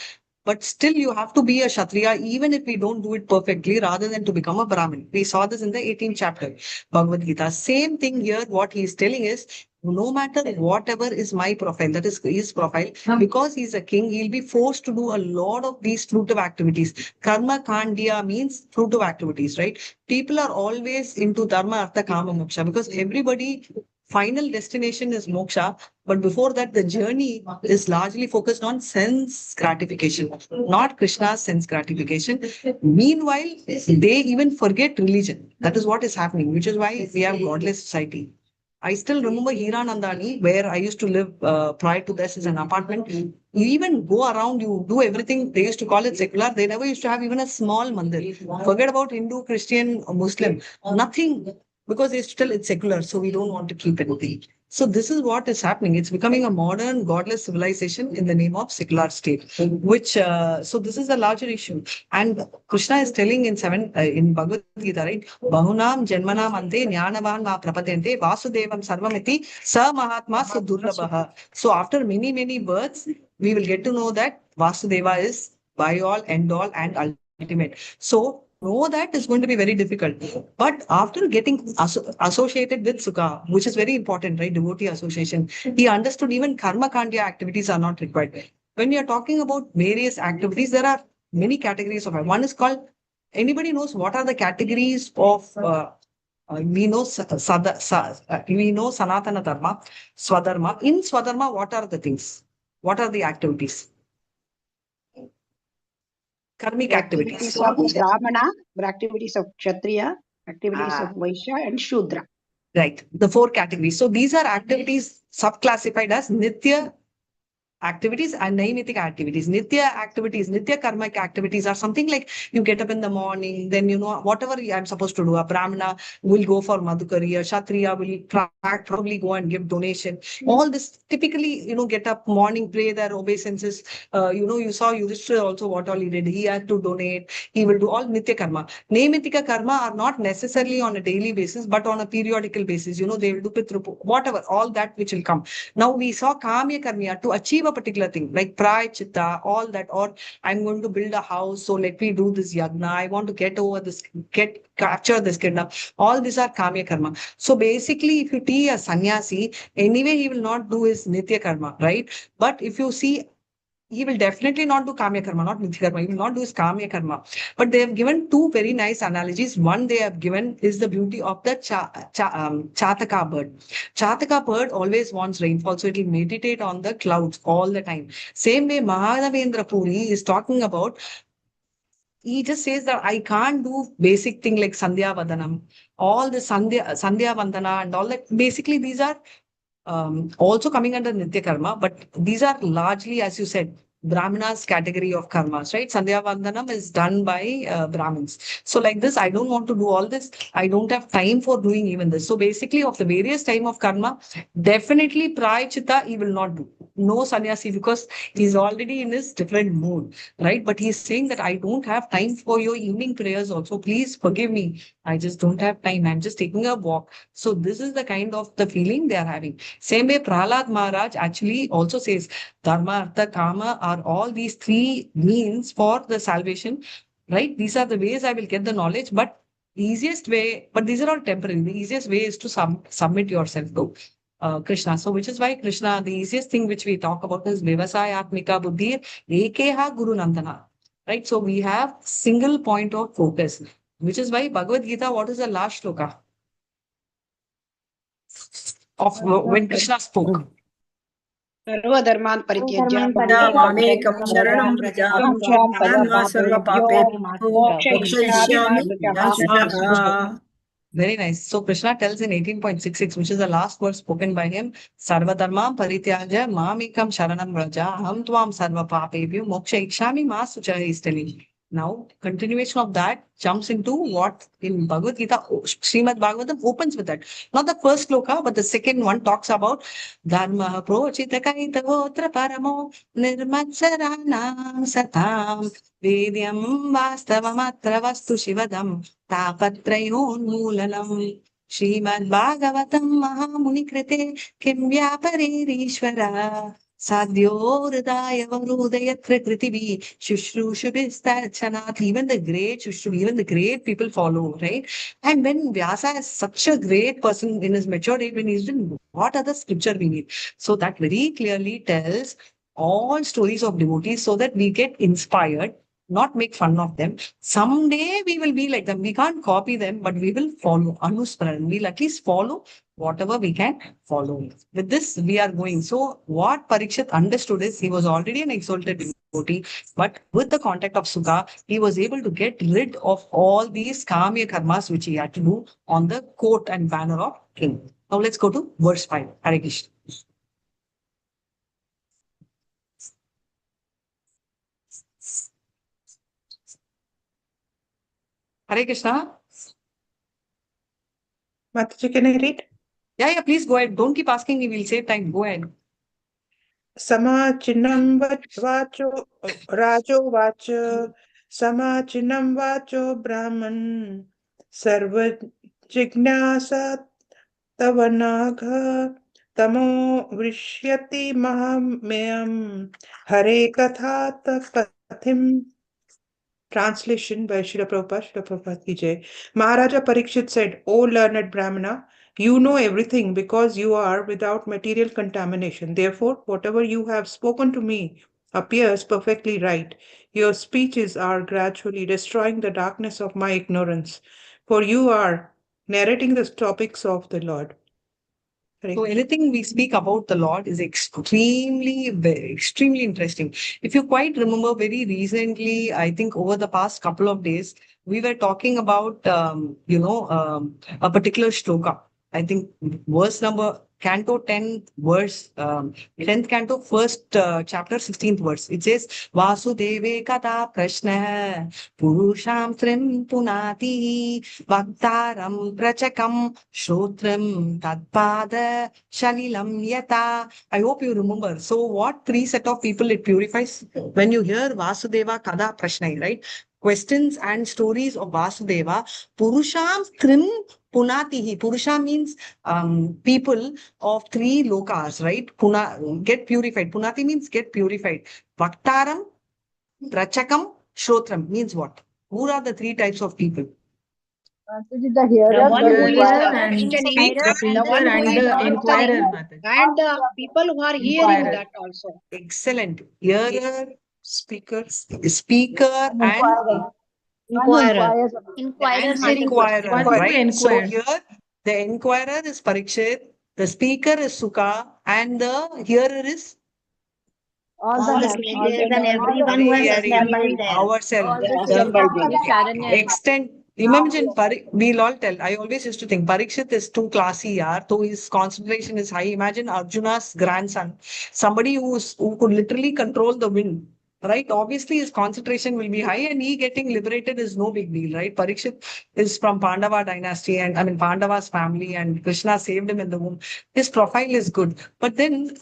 But still, you have to be a Kshatriya, even if we don't do it perfectly, rather than to become a Brahmin. We saw this in the 18th chapter, Bhagavad Gita. Same thing here, what he is telling is, no matter whatever is my profile, that is his profile, because he's a king, he'll be forced to do a lot of these fruitive activities. Karma Kandya means fruitive activities, right? People are always into Dharma, Artha, Kama, Moksha, because everybody final destination is moksha, but before that, the journey is largely focused on sense gratification, not Krishna's sense gratification. Meanwhile, they even forget religion. That is what is happening, which is why we have godless society. I still remember Hiranandani, where I used to live prior to this, is an apartment. You even go around, you do everything. They used to call it secular. They never used to have even a small mandir. Forget about Hindu, Christian, or Muslim. Nothing, because they used to tell it's secular, so we don't want to keep anything. So this is what is happening. It's becoming a modern, godless civilization in the name of secular state, which, so this is a larger issue. And Krishna is telling in Bhagavad Gita, right? Bahunam Janmanam Ante Jnanavan Ma Prapadente Vasudevam Sarvamiti Sa Mahatma Sudurlabhaha. So after many, many births, we will get to know that Vasudeva is by all, end all, and ultimate. So know that is going to be very difficult. But after getting associated with Sukha, which is very important, right? Devotee association, he understood even karma kandya activities are not required. When we are talking about various activities, there are many categories of it. One is called, anybody knows what are the categories of, we know we know Sanatana Dharma, Swadharma. In Swadharma, what are the things? What are the activities? Karmic activities. Of Brahmana, activities of Kshatriya, activities of Vaishya and Shudra. Right, the 4 categories. So these are activities subclassified as Nitya activities and Naimitika activities. Nitya activities, Nitya karmic activities are something like you get up in the morning, then you know whatever I'm supposed to do. A Brahmana will go for Madhukari, a Kshatriya will probably go and give donation. All this typically, get up morning, pray their obeisances. You saw Yudhishthira also what all he did. He had to donate. He will do all Nitya karma. Naimitika karma are not necessarily on a daily basis, but on a periodical basis. They will do Pitrupu, whatever, all that which will come. Now we saw Kamya karmiya to achieve a particular thing like Praichitta, all that, or I'm going to build a house, so let me do this yagna. I want to capture this kingdom. All these are Kamya karma. So basically, if you see a sannyasi, anyway, he will not do his Nitya karma, right? But if you see he will definitely not do kamya karma, not nitya karma. He will not do his kamya karma. But they have given two very nice analogies. One they have given is the beauty of the chataka bird. Chataka bird always wants rainfall, so it will meditate on the clouds all the time. Same way, Mahadavendra Puri is talking about. He just says that I can't do basic thing like Sandhya Vadanam, all the Sandhya Vandana and all that. Basically, these are also coming under Nitya Karma, but these are largely, as you said, Brahmanas category of karmas, right? Sandhya Vandanam is done by Brahmins. So like this, I don't want to do all this. I don't have time for doing even this. So basically, of the various time of karma, definitely Prayachita he will not do. No sannyasi because he's already in his different mood, right? But he's saying that I don't have time for your evening prayers also. Please forgive me. I just don't have time. I'm just taking a walk. So this is the kind of the feeling they are having. Same way Prahlad Maharaj actually also says Dharma, Artha, Kama are all these three means for the salvation, right? These are the ways I will get the knowledge, but the easiest way, but these are all temporary. The easiest way is to submit yourself to Krishna. So which is why Krishna, the easiest thing which we talk about is Vivasayatmika Buddhir Ekeha Guru Nandana, right? So we have single point of focus, which is why Bhagavad Gita, what is the last shloka of when Krishna spoke? सर्वधर्मान् परित्यज्य मामेकं शरणं व्रज अहं त्वां सर्वपापेभ्यो मोक्षयिष्यामि मा शुचः. Very nice. So Krishna tells in 18.66, which is the last word spoken by him, Sarvadharma Parityaja Mamikam Sharanam Vraja Aham Tvam Sarva Papebhyo Moksha Ikshami Ma Sucha is telling. Now, continuation of that jumps into what in Bhagavad Gita, Srimad Bhagavatam opens with that. Not the first sloka, but the second one talks about Dharma Prochitakaitavotra Paramo Nirmatsaranam Satam Vedyam Vastavamatra Vastu Shivadam Tapatrayon Moolanam Srimad Bhagavatam Mahamuni Krite Kim Vyaparirishvara Sadhyoradaya Varudayatra Kritivi Shushrushabhistachanat. Even the great Shushru, even the great people follow, right? And when Vyasa is such a great person in his mature age, when he's written, what other scripture we need? So that very clearly tells all stories of devotees so that we get inspired, not make fun of them. Someday we will be like them. We can't copy them, but we will follow. Anusmaran. We'll at least follow whatever we can follow. With this, we are going. So what Parikshit understood is he was already an exalted devotee, but with the contact of Sukha, he was able to get rid of all these kamya karmas which he had to do on the coat and banner of king. Now let's go to verse 5. Hare Krishna. Hare Krishna. Mataji, can I read? Yeah, please go ahead. Don't keep asking me. We'll save time. Go ahead. Samachinam vacho rajo vacho samachinam vacho brahman sarva jignasa tavanagha tamo vrishyati mahamyam hare katha pathim. Translation by Srila Prabhupada ki jai. Maharaja Parikshit said, O learned Brahmana, you know everything because you are without material contamination. Therefore, whatever you have spoken to me appears perfectly right. Your speeches are gradually destroying the darkness of my ignorance, for you are narrating the topics of the Lord. So anything we speak about the Lord is extremely interesting. If you quite remember very recently, I think over the past couple of days, we were talking about, a particular shloka. I think verse number, Canto 10, verse, 10th Canto, first chapter, 16th verse. It says, Vasudeve Kata Prashna Purusham Trim Punati Vaktaram Prachakam Shrotram Tadpada Shalilam Yata. I hope you remember. So what three set of people it purifies? When you hear Vasudeva Kada Prashna, right? Questions and stories of Vasudeva, Purusham Trim Punatihi. Purusha means people of three lokas, right? Get purified. Punati means get purified. Vaktaram, Rachakam, Shrotram means what? Who are the three types of people? The hearer, one the who is inquirer, and the speaker, the one who is answering, and the people who are hearing that also. Excellent. Hearer, speaker, and Inquirer. the Inquirer, answering Mataji. inquirer, right? So here the inquirer is Parikshit, the speaker is Sukha, and the hearer is All All the listeners and everyone who has assembled there. ourselves. All the The extent. Imagine, we'll all tell. I always used to think Parikshit is too classy, yaar, so his concentration is high. Imagine Arjuna's grandson, somebody who could literally control the wind. Right, obviously his concentration will be high, and he getting liberated is no big deal, right? Parikshit is from Pandava dynasty, and I mean Pandava's family, and Krishna saved him in the womb. His profile is good, but then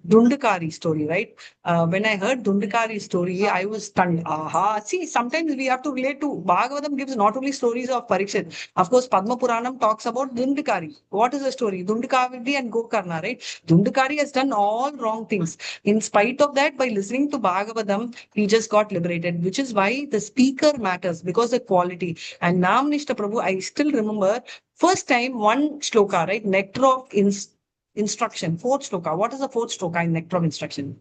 Dundakari story, right? When I heard Dundakari story, I was stunned. Aha! See, sometimes we have to relate to Bhagavatam gives not only stories of Parikshit. Of course, Padma Puranam talks about Dundakari. What is the story? Dundakavidi and Gokarna, right? Dundakari has done all wrong things. In spite of that, by listening to Bhagavatam, he just got liberated, which is why the speaker matters, because the quality. And Namnishta Prabhu, I still remember first time one shloka, right? Nectar of instruction, fourth shloka. What is the fourth shloka in Nectar of Instruction?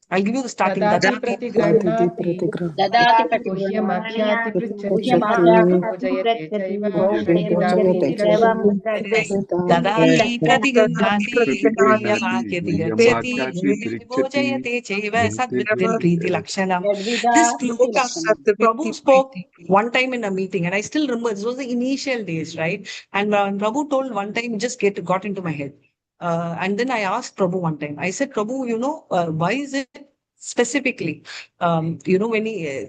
I'll give you the starting. Dadati pratigrahati dadati guhyamadhyati pruchati bhojayate chaiva dadati Dadati pratigrahati bhojayate chaiva sadviddin priti lakshanam. This shloka, Prabhu spoke one time in a meeting, and I still remember this was the initial days, right? And Prabhu told one time, it just got into my head. And then I asked Prabhu one time, I said, Prabhu, why is it specifically, when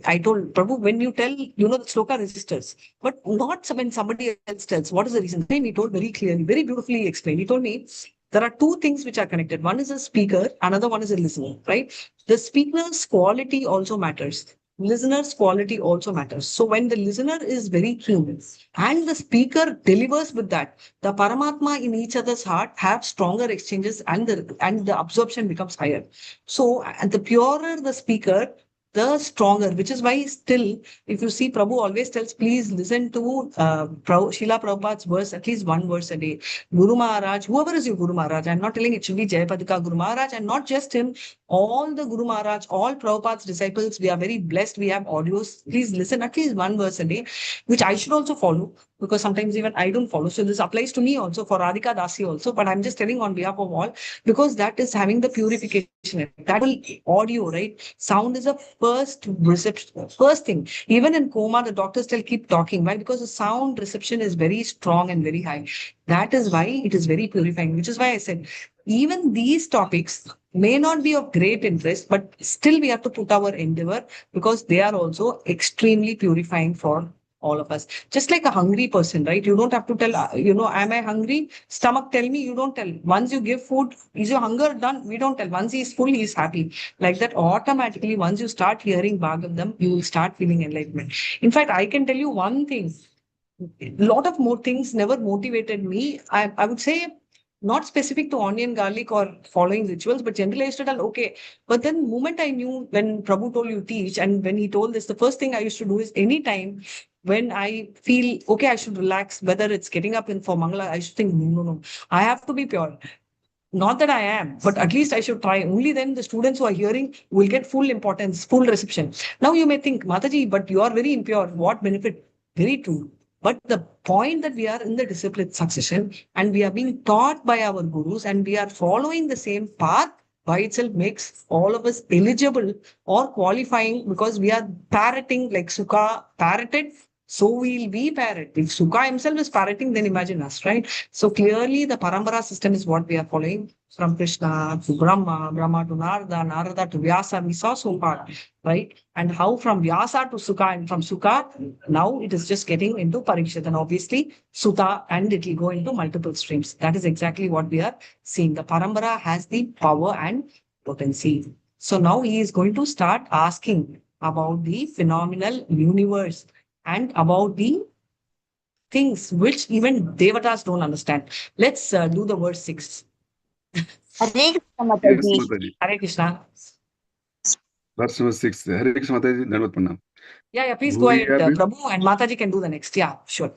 I told Prabhu, when you tell, the sloka registers, but not when somebody else tells, what is the reason? He told very clearly, very beautifully explained. He told me, there are two things which are connected. One is a speaker, another one is a listener, right? The speaker's quality also matters. Listener's quality also matters. So when the listener is very keen and the speaker delivers with that, the Paramatma in each other's heart have stronger exchanges, and the absorption becomes higher. So and the purer the speaker, the stronger, which is why still, if you see, Prabhu always tells, please listen to Srila Prabhupada's verse, at least one verse a day. Guru Maharaj, whoever is your Guru Maharaj, I'm not telling it should be Jayapadika Guru Maharaj, and not just him, all the Guru Maharaj, all Prabhupada's disciples, we are very blessed. We have audios. Please listen at least one verse a day, which I should also follow, because sometimes even I don't follow. So this applies to me also, for Radhika Dasi also, but I'm just telling on behalf of all, because that is having the purification. That will audio, right? Sound is a first reception, first thing. Even in coma, the doctors still keep talking. Why? Because the sound reception is very strong and very high. That is why it is very purifying, which is why I said, even these topics may not be of great interest, but still we have to put our endeavor, because they are also extremely purifying for all of us. Just like a hungry person, right? You don't have to tell, am I hungry? Stomach, tell me. You don't tell. Once you give food, is your hunger done? We don't tell. Once he is full, he is happy. Like that, automatically, once you start hearing Bhagavatam, you will start feeling enlightenment. In fact, I can tell you one thing. A lot of more things never motivated me. I would say, not specific to onion, garlic, or following rituals, but generally I used to tell, okay. But then the moment I knew, when Prabhu told you teach, and when he told this, the first thing I used to do is, anytime when I feel, okay, I should relax, whether it's getting up for Mangala, I should think, no, I have to be pure. Not that I am, but at least I should try. Only then the students who are hearing will get full importance, full reception. Now you may think, Mataji, but you are very impure. What benefit? Very true. But the point that we are in the discipline succession, and we are being taught by our gurus, and we are following the same path, by itself makes all of us eligible or qualifying, because we are parroting, like Sukha parroted. So we'll be parrot. If Sukha himself is parroting, then imagine us, right? So clearly the parampara system is what we are following, from Krishna to Brahma, Brahma to Narada, Narada to Vyasa. We saw so far, right? And how from Vyasa to Sukha, and from Sukha, now it is just getting into Parikshit, and obviously Sutta, and it will go into multiple streams. That is exactly what we are seeing. The parampara has the power and potency. So now he is going to start asking about the phenomenal universe, and about the things which even Devatas don't understand. Let's do the verse 6. Hare Krishna. Hare Krishna. Verse number 6. Hare Krishna Mataji, Dhanavad Pranam. Yeah, please go ahead, Prabhu, and Mataji can do the next. Yeah, sure.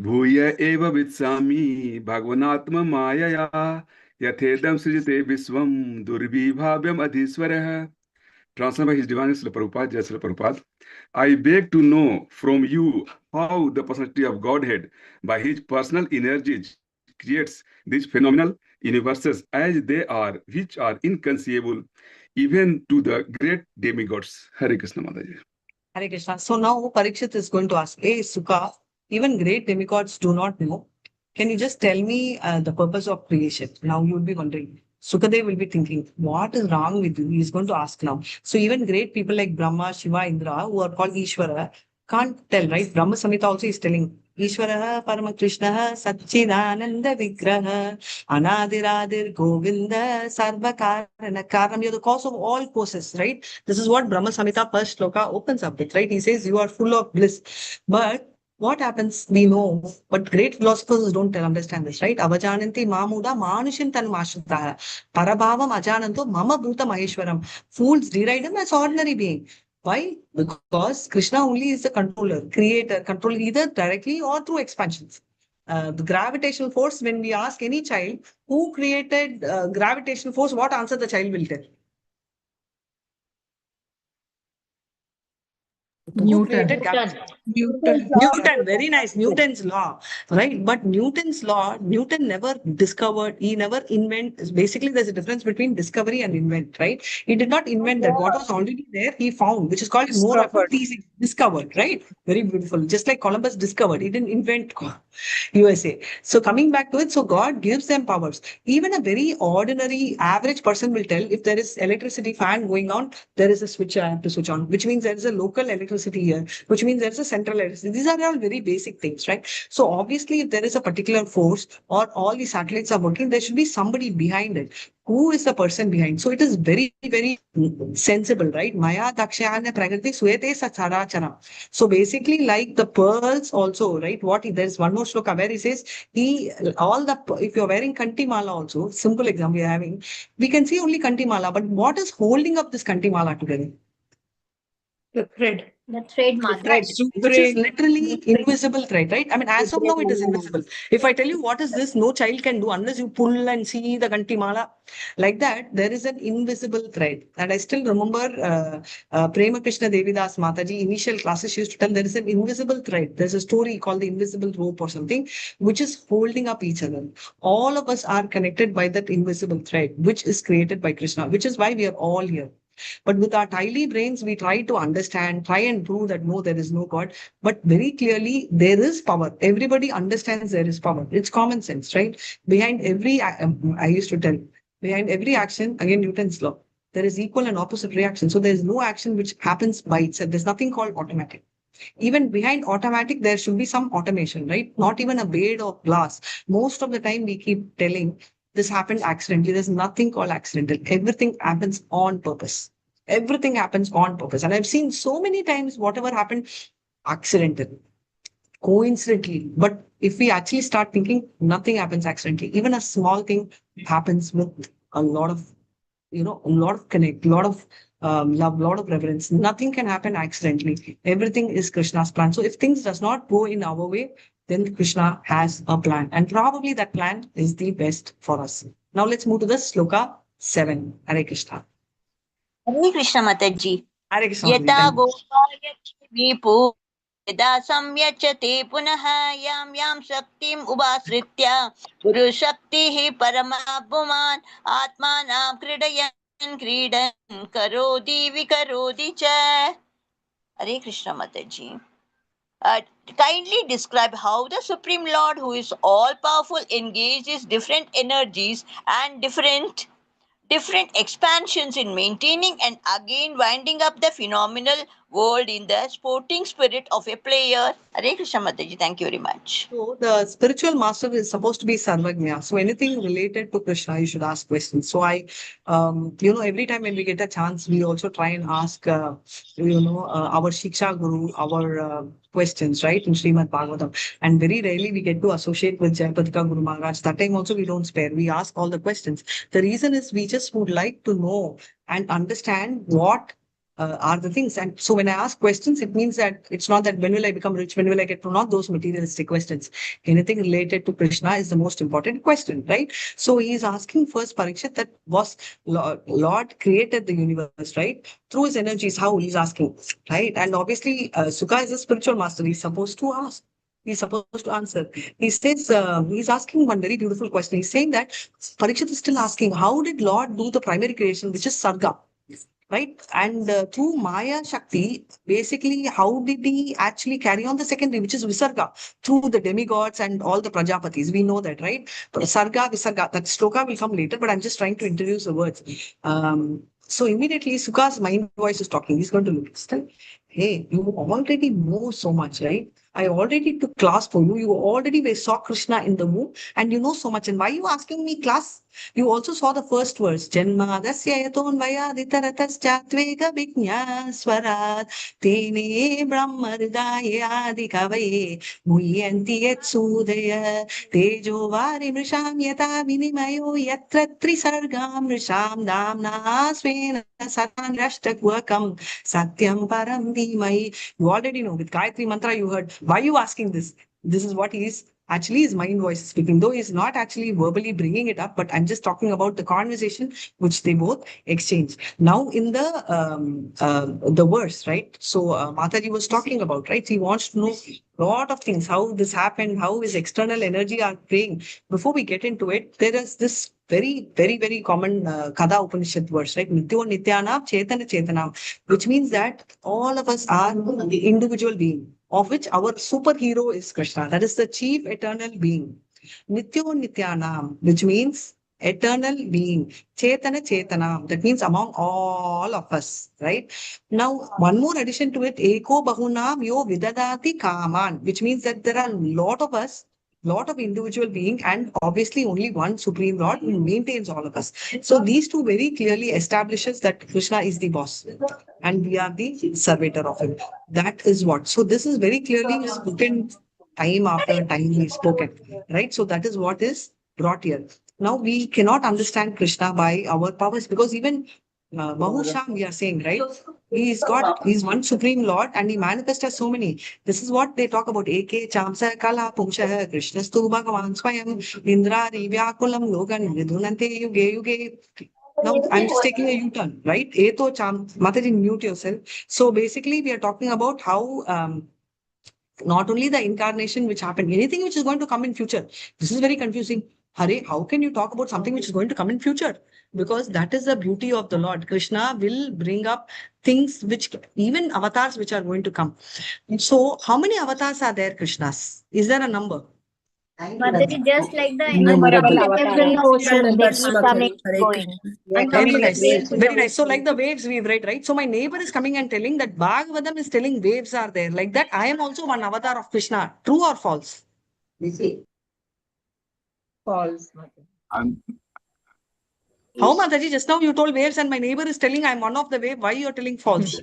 Bhuya eva vitsami bhagvanatma mayaya yathedam srijate visvam durvibhavyam adhiswarah. Translated by His Divineness Srila Prabhupada, Jai Srila Prabhupada. I beg to know from you how the personality of Godhead, by his personal energies, creates these phenomenal universes as they are, which are inconceivable even to the great demigods. Hare Krishna Mataji. Hare Krishna. So now Parikshit is going to ask, hey, Sukha, even great demigods do not know. Can you just tell me the purpose of creation? Now you will be wondering. Sukadev will be thinking, what is wrong with you? He is going to ask now. So even great people like Brahma, Shiva, Indra, who are called Ishvara, can't tell, right? Brahma Samhita also is telling, Ishvara Paramakrishna Satchidananda Vigraha Anadiradir Govinda Sarva Karana Karam. You're the cause of all causes, right? This is what Brahma Samhita first shloka opens up with, right? He says, you are full of bliss. But what happens, we know, but great philosophers don't understand this, right? Avajananti mamuda manushin tan mashritaha. Parabhavam ajananto mama bhuta maheshwaram. Fools deride him as ordinary being. Why? Because Krishna only is the controller, creator, control either directly or through expansions. The gravitational force, when we ask any child, who created gravitational force, what answer the child will tell? Newton. Newton, very nice. Newton's law, right? But Newton's law, Newton never discovered, he never invented. Basically, there's a difference between discovery and invent, right? He did not invent that. What was already there, he found, which is called more of a thesis. Discovered, right? Very beautiful. Just like Columbus discovered, he didn't invent USA. So coming back to it, so God gives them powers. Even a very ordinary average person will tell, if there is electricity fan going on, there is a switch I have to switch on, which means there is a local electricity here, which means there is a central electricity. These are all very basic things, right? So obviously, if there is a particular force or all the satellites are working, there should be somebody behind it. Who is the person behind? So it is very, very sensible, right? Maya dakshayana prakriti suyate sacharachara. So basically, like the pearls also, right? There's one more shloka where he says, if you're wearing kanti mala also, simple example we are having, we can see only kanti mala, but what is holding up this kanti mala together? The thread. The thread, Mata. Which is literally invisible thread, right? I mean, as of now, it is invisible. If I tell you what is this, no child can do unless you pull and see the kanti mala. Like that, there is an invisible thread. And I still remember Prema Krishna Devidas Mataji, initial classes, she used to tell there is an invisible thread. There's a story called the invisible rope or something, which is holding up each other. All of us are connected by that invisible thread, which is created by Krishna, which is why we are all here. But with our tiny brains, we try to understand, try and prove that no, there is no God. But very clearly, there is power. Everybody understands there is power. It's common sense, right? Behind every, I used to tell, behind every action, again, Newton's law, there is equal and opposite reaction. So there is no action which happens by itself. There's nothing called automatic. Even behind automatic, there should be some automation, right? Not even a blade of glass. Most of the time, we keep telling, this happened accidentally. There's nothing called accidental. Everything happens on purpose. Everything happens on purpose. And I've seen so many times whatever happened, accidental, coincidentally. But if we actually start thinking, nothing happens accidentally. Even a small thing happens with a lot of, a lot of connect, a lot of love, a lot of reverence. Nothing can happen accidentally. Everything is Krishna's plan. So if things does not go in our way, then Krishna has a plan. And probably that plan is the best for us. Now let's move to the sloka 7. Hare Krishna. Hare Krishna Mataji. Hare Krishna. Yata gopaya vipu yada samyachate punaha yam shaktim ubasritya guru shakti paramabhuman atmanam kridan karodi vikarodi cha. Hare Krishna Mataji. Kindly describe how the Supreme Lord, who is all-powerful, engages different energies and different expansions in maintaining and again winding up the phenomenal world in the sporting spirit of a player. Hare Krishna Mataji, thank you very much. So the spiritual master is supposed to be Sarvagnya. So anything related to Krishna, you should ask questions. So I, every time when we get a chance, we also try and ask, our Shiksha Guru, our questions, right, in Srimad Bhagavatam. And very rarely we get to associate with Jayapatika Guru Maharaj. That time also we don't spare. We ask all the questions. The reason is we just would like to know and understand what are the things. And so when I ask questions, it means that it's not that when will I become rich, when will I get to, not those materialistic questions. Anything related to Krishna is the most important question, right? So he is asking first Parikshit that was Lord created the universe, right? Through his energies, how he's asking, right? And obviously, Sukha is a spiritual master. He's supposed to ask. He's supposed to answer. He says, he's asking one very beautiful question. He's saying that Parikshit is still asking, how did Lord do the primary creation, which is Sarga? Right? And through Maya Shakti, basically, how did he actually carry on the secondary, which is Visarga, through the demigods and all the Prajapatis? We know that, right? Sarga, Visarga, that sloka will come later, but I'm just trying to introduce the words. So immediately, Sukha's mind voice is talking. He's going to look, hey, you already know so much, right? I already took class for you. You already saw Krishna in the womb and you know so much. And why are you asking me class? You also saw the first verse. Janma dasya yaton vayaditaratascha tvega vignya swarat tene brahma hridaya adikavaye muyanti yetsudaya tejo vari mrisham yata vinimayo yatra trisargam mrisham damna svena satan rashtakvakam satyam param dhimai. You already know, with Gayatri mantra you heard. Why are you asking this? This is what he is. Actually, his mind voice is speaking, though he's not actually verbally bringing it up, but I'm just talking about the conversation which they both exchange. Now, in the verse, right? So Mataji was talking about, right? He wants to know a lot of things, how this happened, how his external energy are playing. Before we get into it, there is this very, very, very common Kada Upanishad verse, right? Nityo Nityanam Chetana Chetanam, which means that all of us are the individual being, of which our superhero is Krishna. That is the chief eternal being. Nityo Nityanam, which means eternal being. Chetana Chetanam, that means among all of us, right? Now, one more addition to it, Eko Bahunam Yo Vidadati Kaman, which means that there are a lot of us, lot of individual being, and obviously only one Supreme Lord who maintains all of us. So these two very clearly establishes that Krishna is the boss and we are the servitor of him. That is what. So this is very clearly spoken time after time we spoken, right? So that is what is brought here. Now we cannot understand Krishna by our powers, because even Mahusham we are saying, right? He's one Supreme Lord and he manifests as so many. This is what they talk about. Eke Chamsa Kala Pumsha Krishnastu Bhagavan Swayam Indra Rivyakulam Logan Vidunante Yuge Yuge. Now I'm just taking a U-turn, right? Eto Cham, Mataji, mute yourself. So basically we are talking about how not only the incarnation which happened, anything which is going to come in future. This is very confusing. Hare, how can you talk about something which is going to come in future? Because that is the beauty of the Lord. Krishna will bring up things which, even avatars which are going to come. So how many avatars are there, Krishnas? Is there a number? Mataji, just like the Innumerable adjectives in the ocean, they keep coming and going. Very nice. Very nice. So like the waves we've read, right? So my neighbor is coming and telling that Bhagavatam is telling waves are there. Like that, I am also one avatar of Krishna. True or false? False. How, Mataji? Just now you told waves and my neighbor is telling I'm one of the wave. Why you're telling false?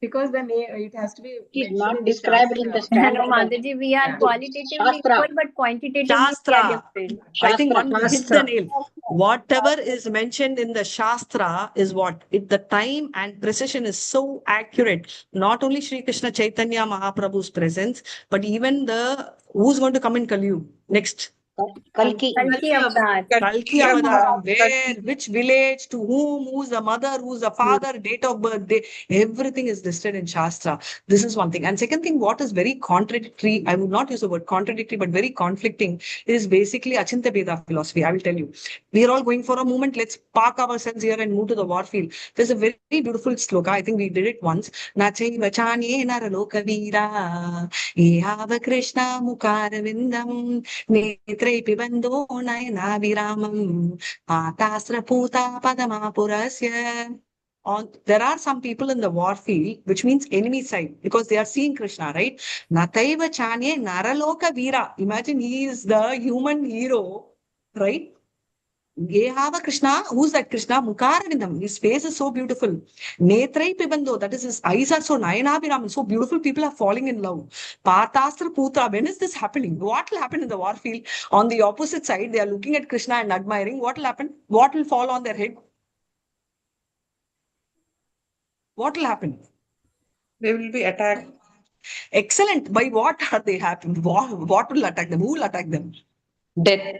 Because the name, it has to be It is not described in the standard. No, Mataji, we are qualitatively equal, but quantitatively we are Shastra. different. I think one hit the nail. Whatever is mentioned in the Shastra is what? The time and precision is so accurate. Not only Sri Krishna Chaitanya Mahaprabhu's presence, but even who's going to come in Kali Yuga next? Kalki. Kalki Avataram. Where, which village, to whom, who's the mother, who's the father, date of birth, everything is listed in Shastra. This is one thing. And second thing, what is very contradictory, I would not use the word contradictory, but very conflicting, is basically Achintya Veda philosophy. I will tell you. We are all going for a moment. Let's park ourselves here and move to the war field. There's a very beautiful sloka. I think we did it once. Nachai vachanye naraloka veera ihava Krishna mukaravindam Netre pibando nayana viramam patasra puta padamapurasya. There are some people in the war field, which means enemy side, because they are seeing Krishna, right? Nataiva chanye naraloka veera. Imagine he is the human hero, right? Yehava Krishna, who's that Krishna? Mukaravindam. His face is so beautiful. Netrai pibando, that is his eyes are so nayanabhiraman. So beautiful, people are falling in love. Patastra putra. When is this happening? What will happen in the war field? On the opposite side, they are looking at Krishna and admiring. What will happen? What will fall on their head? what will happen? They will be attacked. Excellent. By what are they happening? What will attack them? Who will attack them? Death.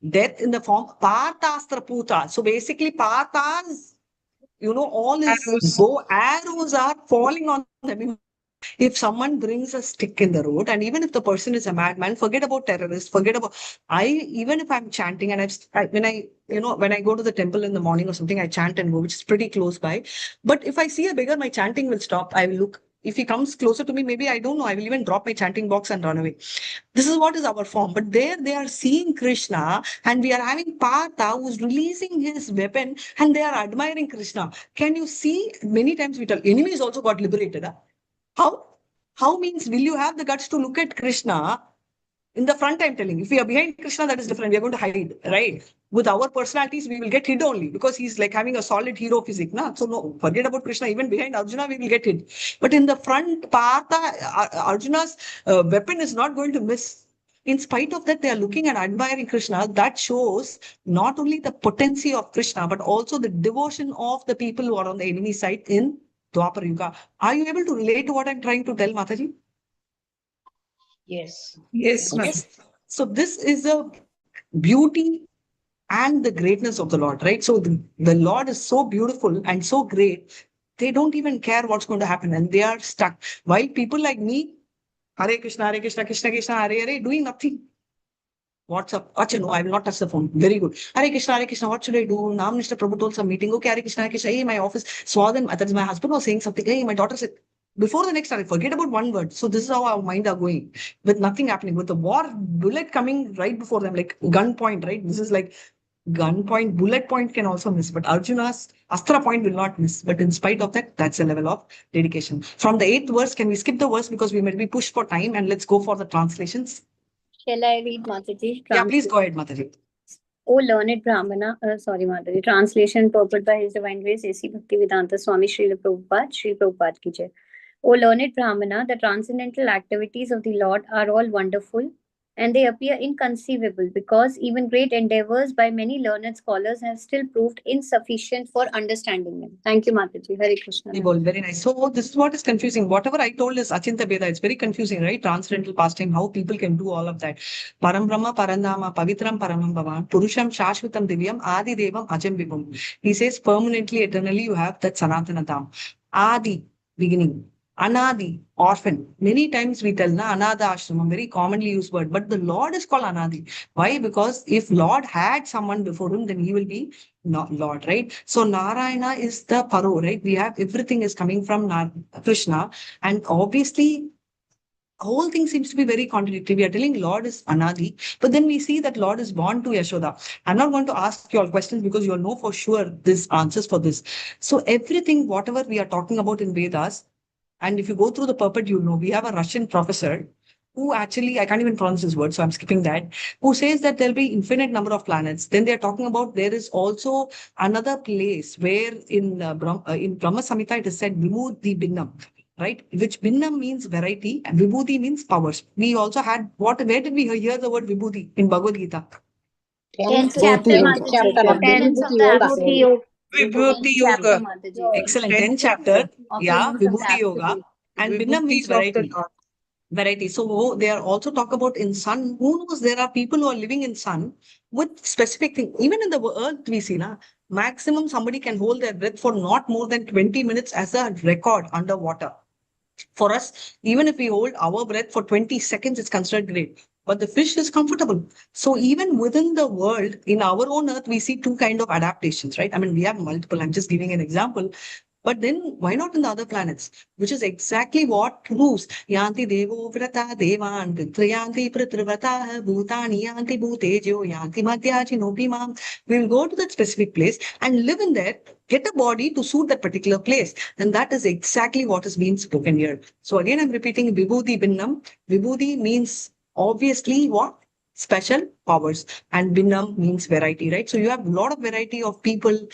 Death in the form Parthastra Puta. So basically, Parthas, all his bow arrows are falling on them. If someone brings a stick in the road, and even if the person is a madman, forget about terrorists, forget about even if I'm chanting and when I go to the temple in the morning or something, I chant and go, which is pretty close by. But if I see a beggar, my chanting will stop. I will look. If he comes closer to me, maybe I don't know. I will even drop my chanting box and run away. This is what is our form. But there they are seeing Krishna, and we are having Partha who's releasing his weapon, and they are admiring Krishna. Can you see? Many times we tell enemies also got liberated. How? How means will you have the guts to look at Krishna in the front? I'm telling you, if we are behind Krishna, that is different. We are going to hide, right? With our personalities, we will get hid only because he's like having a solid hero physique. Na? So no, forget about Krishna. Even behind Arjuna, we will get hid. But in the front, Partha, Arjuna's weapon is not going to miss. In spite of that, they are looking and admiring Krishna. That shows not only the potency of Krishna, but also the devotion of the people who are on the enemy side in Dwapar Yuga. Are you able to relate to what I'm trying to tell, Mataji? Yes. Yes, ma'am. So this is the beauty and the greatness of the Lord, right? So the Lord is so beautiful and so great, they don't even care what's going to happen and they are stuck. While people like me, Hare Krishna, Krishna Krishna, Hare Hare, doing nothing. What's up? Achha, no, I will not touch the phone. Very good. Hare Krishna, what should I do? Now, Mr. Prabhu told some meeting. Okay, Hare Krishna, hey, my office. Swadhan, that's my husband was saying something. Hey, my daughter said, before the next time, forget about one word. So this is how our mind are going with nothing happening, with the war bullet coming right before them, like gunpoint, right? This is like gunpoint, bullet point can also miss, but Arjuna's Astra point will not miss. But in spite of that, that's a level of dedication. From the 8th verse, can we skip the verse because we might be pushed for time and let's go for the translations? Shall I read Mataji? Yeah, please go ahead, Mataji. O learned Brahmana, Mataji. Translation purport by His Divine Grace, A.C. Bhaktivedanta Swami Srila Prabhupada, Sri Prabhupada ki jai. O learned Brahmana, the transcendental activities of the Lord are all wonderful and they appear inconceivable because even great endeavors by many learned scholars have still proved insufficient for understanding them. Thank you, Mataji. Hare Krishna. Very nice. So this is what is confusing. Whatever I told is Achinta Veda. It's very confusing, right? Transcendental pastime, how people can do all of that. Param Brahma, Parandama, Pavitram, Paramam Bhavan, Purusham, Shashvatam, Divyam, Adi Devam, Ajam Vibhum. He says permanently, eternally, you have that Sanatana Dham. Adi, beginning. Anadi, orphan. Many times we tell na Anada Ashramam, very commonly used word, but the Lord is called Anadi. Why? Because if Lord had someone before him, then he will be not Lord, right? So Narayana is the Paro, right? We have everything is coming from Krishna, and obviously whole thing seems to be very contradictory. We are telling Lord is Anadi, but then we see that Lord is born to Yashoda. I'm not going to ask you all questions because you all know for sure this answers for this. So everything, whatever we are talking about in Vedas, and if you go through the purport, you'll know we have a Russian professor who actually, I can't even pronounce his word, so I'm skipping that, who says that there'll be infinite number of planets. Then they're talking about there is also another place where in Brahma Samhita it is said Vibhuti Binnam, right? Which Binnam means variety and Vibhuti means powers. We also had, where did we hear the word Vibhuti in Bhagavad Gita? 10th chapter, Mataji. 10th of the Vibhuti Yoga. Vibhuti Yoga. Excellent. 10th chapter. Yeah, Vibhuti Yoga. And Binnam means variety. Variety. So they are also talk about in sun. Who knows? There are people who are living in sun with specific thing. Even in the earth, we see na maximum somebody can hold their breath for not more than 20 minutes as a record underwater. For us, even if we hold our breath for 20 seconds, it's considered great. But the fish is comfortable. So even within the world, in our own earth, we see two kind of adaptations, right? I mean, we have multiple. I'm just giving an example. But then why not in the other planets? Which is exactly what proves Yanti Devo Vrata Devan Triyanti Pratrivrata Bhutani Yanti Bhutejo Yanti Madhyaji Nopimam. We will go to that specific place and live in there, get a body to suit that particular place. And that is exactly what is being spoken here. So again, I'm repeating Vibhuti Binnam. Vibhuti means obviously what? Special powers. And Binnam means variety, right? So you have a lot of variety of people,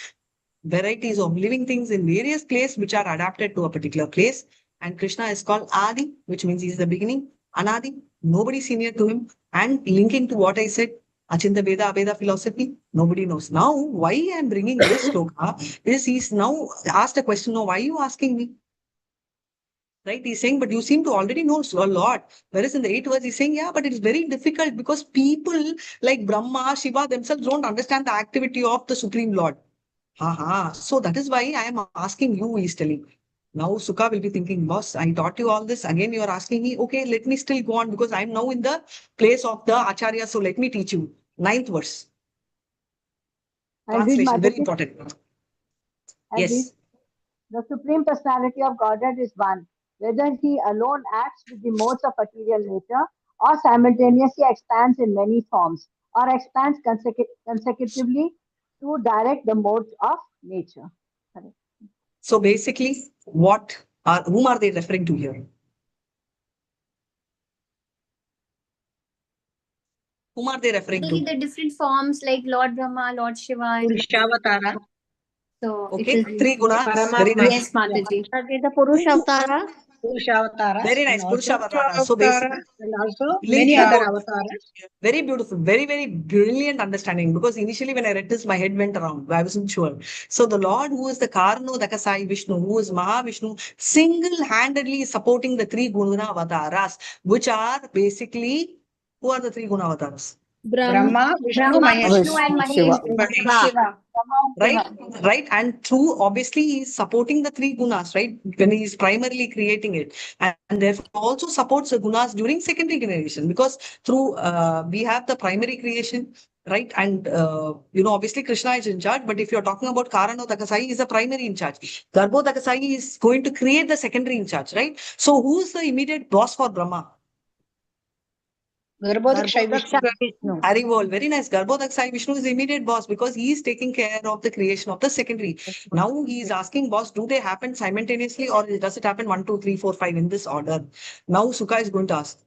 varieties of living things in various places which are adapted to a particular place. And Krishna is called Adi, which means he is the beginning. Anadi, nobody senior to him. And linking to what I said, Achinta Veda Aveda philosophy? Nobody knows. Now, why I am bringing this sloka is he's now asked a question, no, why are you asking me? Right? He's saying, but you seem to already know a lot. Whereas in the 8th verse, he's saying, yeah, but it is very difficult because people like Brahma, Shiva themselves don't understand the activity of the Supreme Lord. So that is why I am asking you, he's telling. Now Sukha will be thinking, boss, I taught you all this. Again, you are asking me, okay, let me still go on because I'm now in the place of the Acharya. So let me teach you. 9th verse. Translation, very important. Yes. The Supreme Personality of Godhead is one, whether he alone acts with the modes of material nature or simultaneously expands in many forms or expands consecutively to direct the modes of nature. So basically, whom are they referring to here? Whom are they referring to? The different forms like Lord Brahma, Lord Shiva. Purushavatara. So okay, 3 gunas. Very nice. Yes, Mataji. The Purushavatara. Purushavatara. Very nice. Purushavatara. So basically, and also many other avatars. Very beautiful. Very, very brilliant understanding. Because initially when I read this, my head went around. I wasn't sure. So the Lord who is the Karno Dakasai Vishnu, who is Mahavishnu, single-handedly supporting the 3 guna avatars, which are basically, who are the 3 guna avatars? Brahma, Vishnu, Mahesh. and Mahesh. Shiva. Right. And through, obviously, he's supporting the 3 gunas, right? When he's primarily creating it. And therefore also supports the gunas during secondary generation. Because through, we have the primary creation, right? And, obviously Krishna is in charge. But if you're talking about Karano Dakasai, is the primary in charge. Garbho Dakasai is going to create the secondary in charge, right? So who's the immediate boss for Brahma? Garbhodakshay Vishnu. Haribol, very nice. Garbhodakshay Vishnu is the immediate boss because he is taking care of the creation of the secondary. Now he is asking, boss, do they happen simultaneously or does it happen 1, 2, 3, 4, 5 in this order? Now Sukha is going to ask.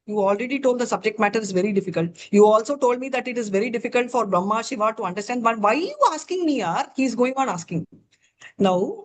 You already told the subject matter is very difficult. You also told me that it is very difficult for Brahma Shiva to understand. But why are you asking me, yaar? He is going on asking. Now,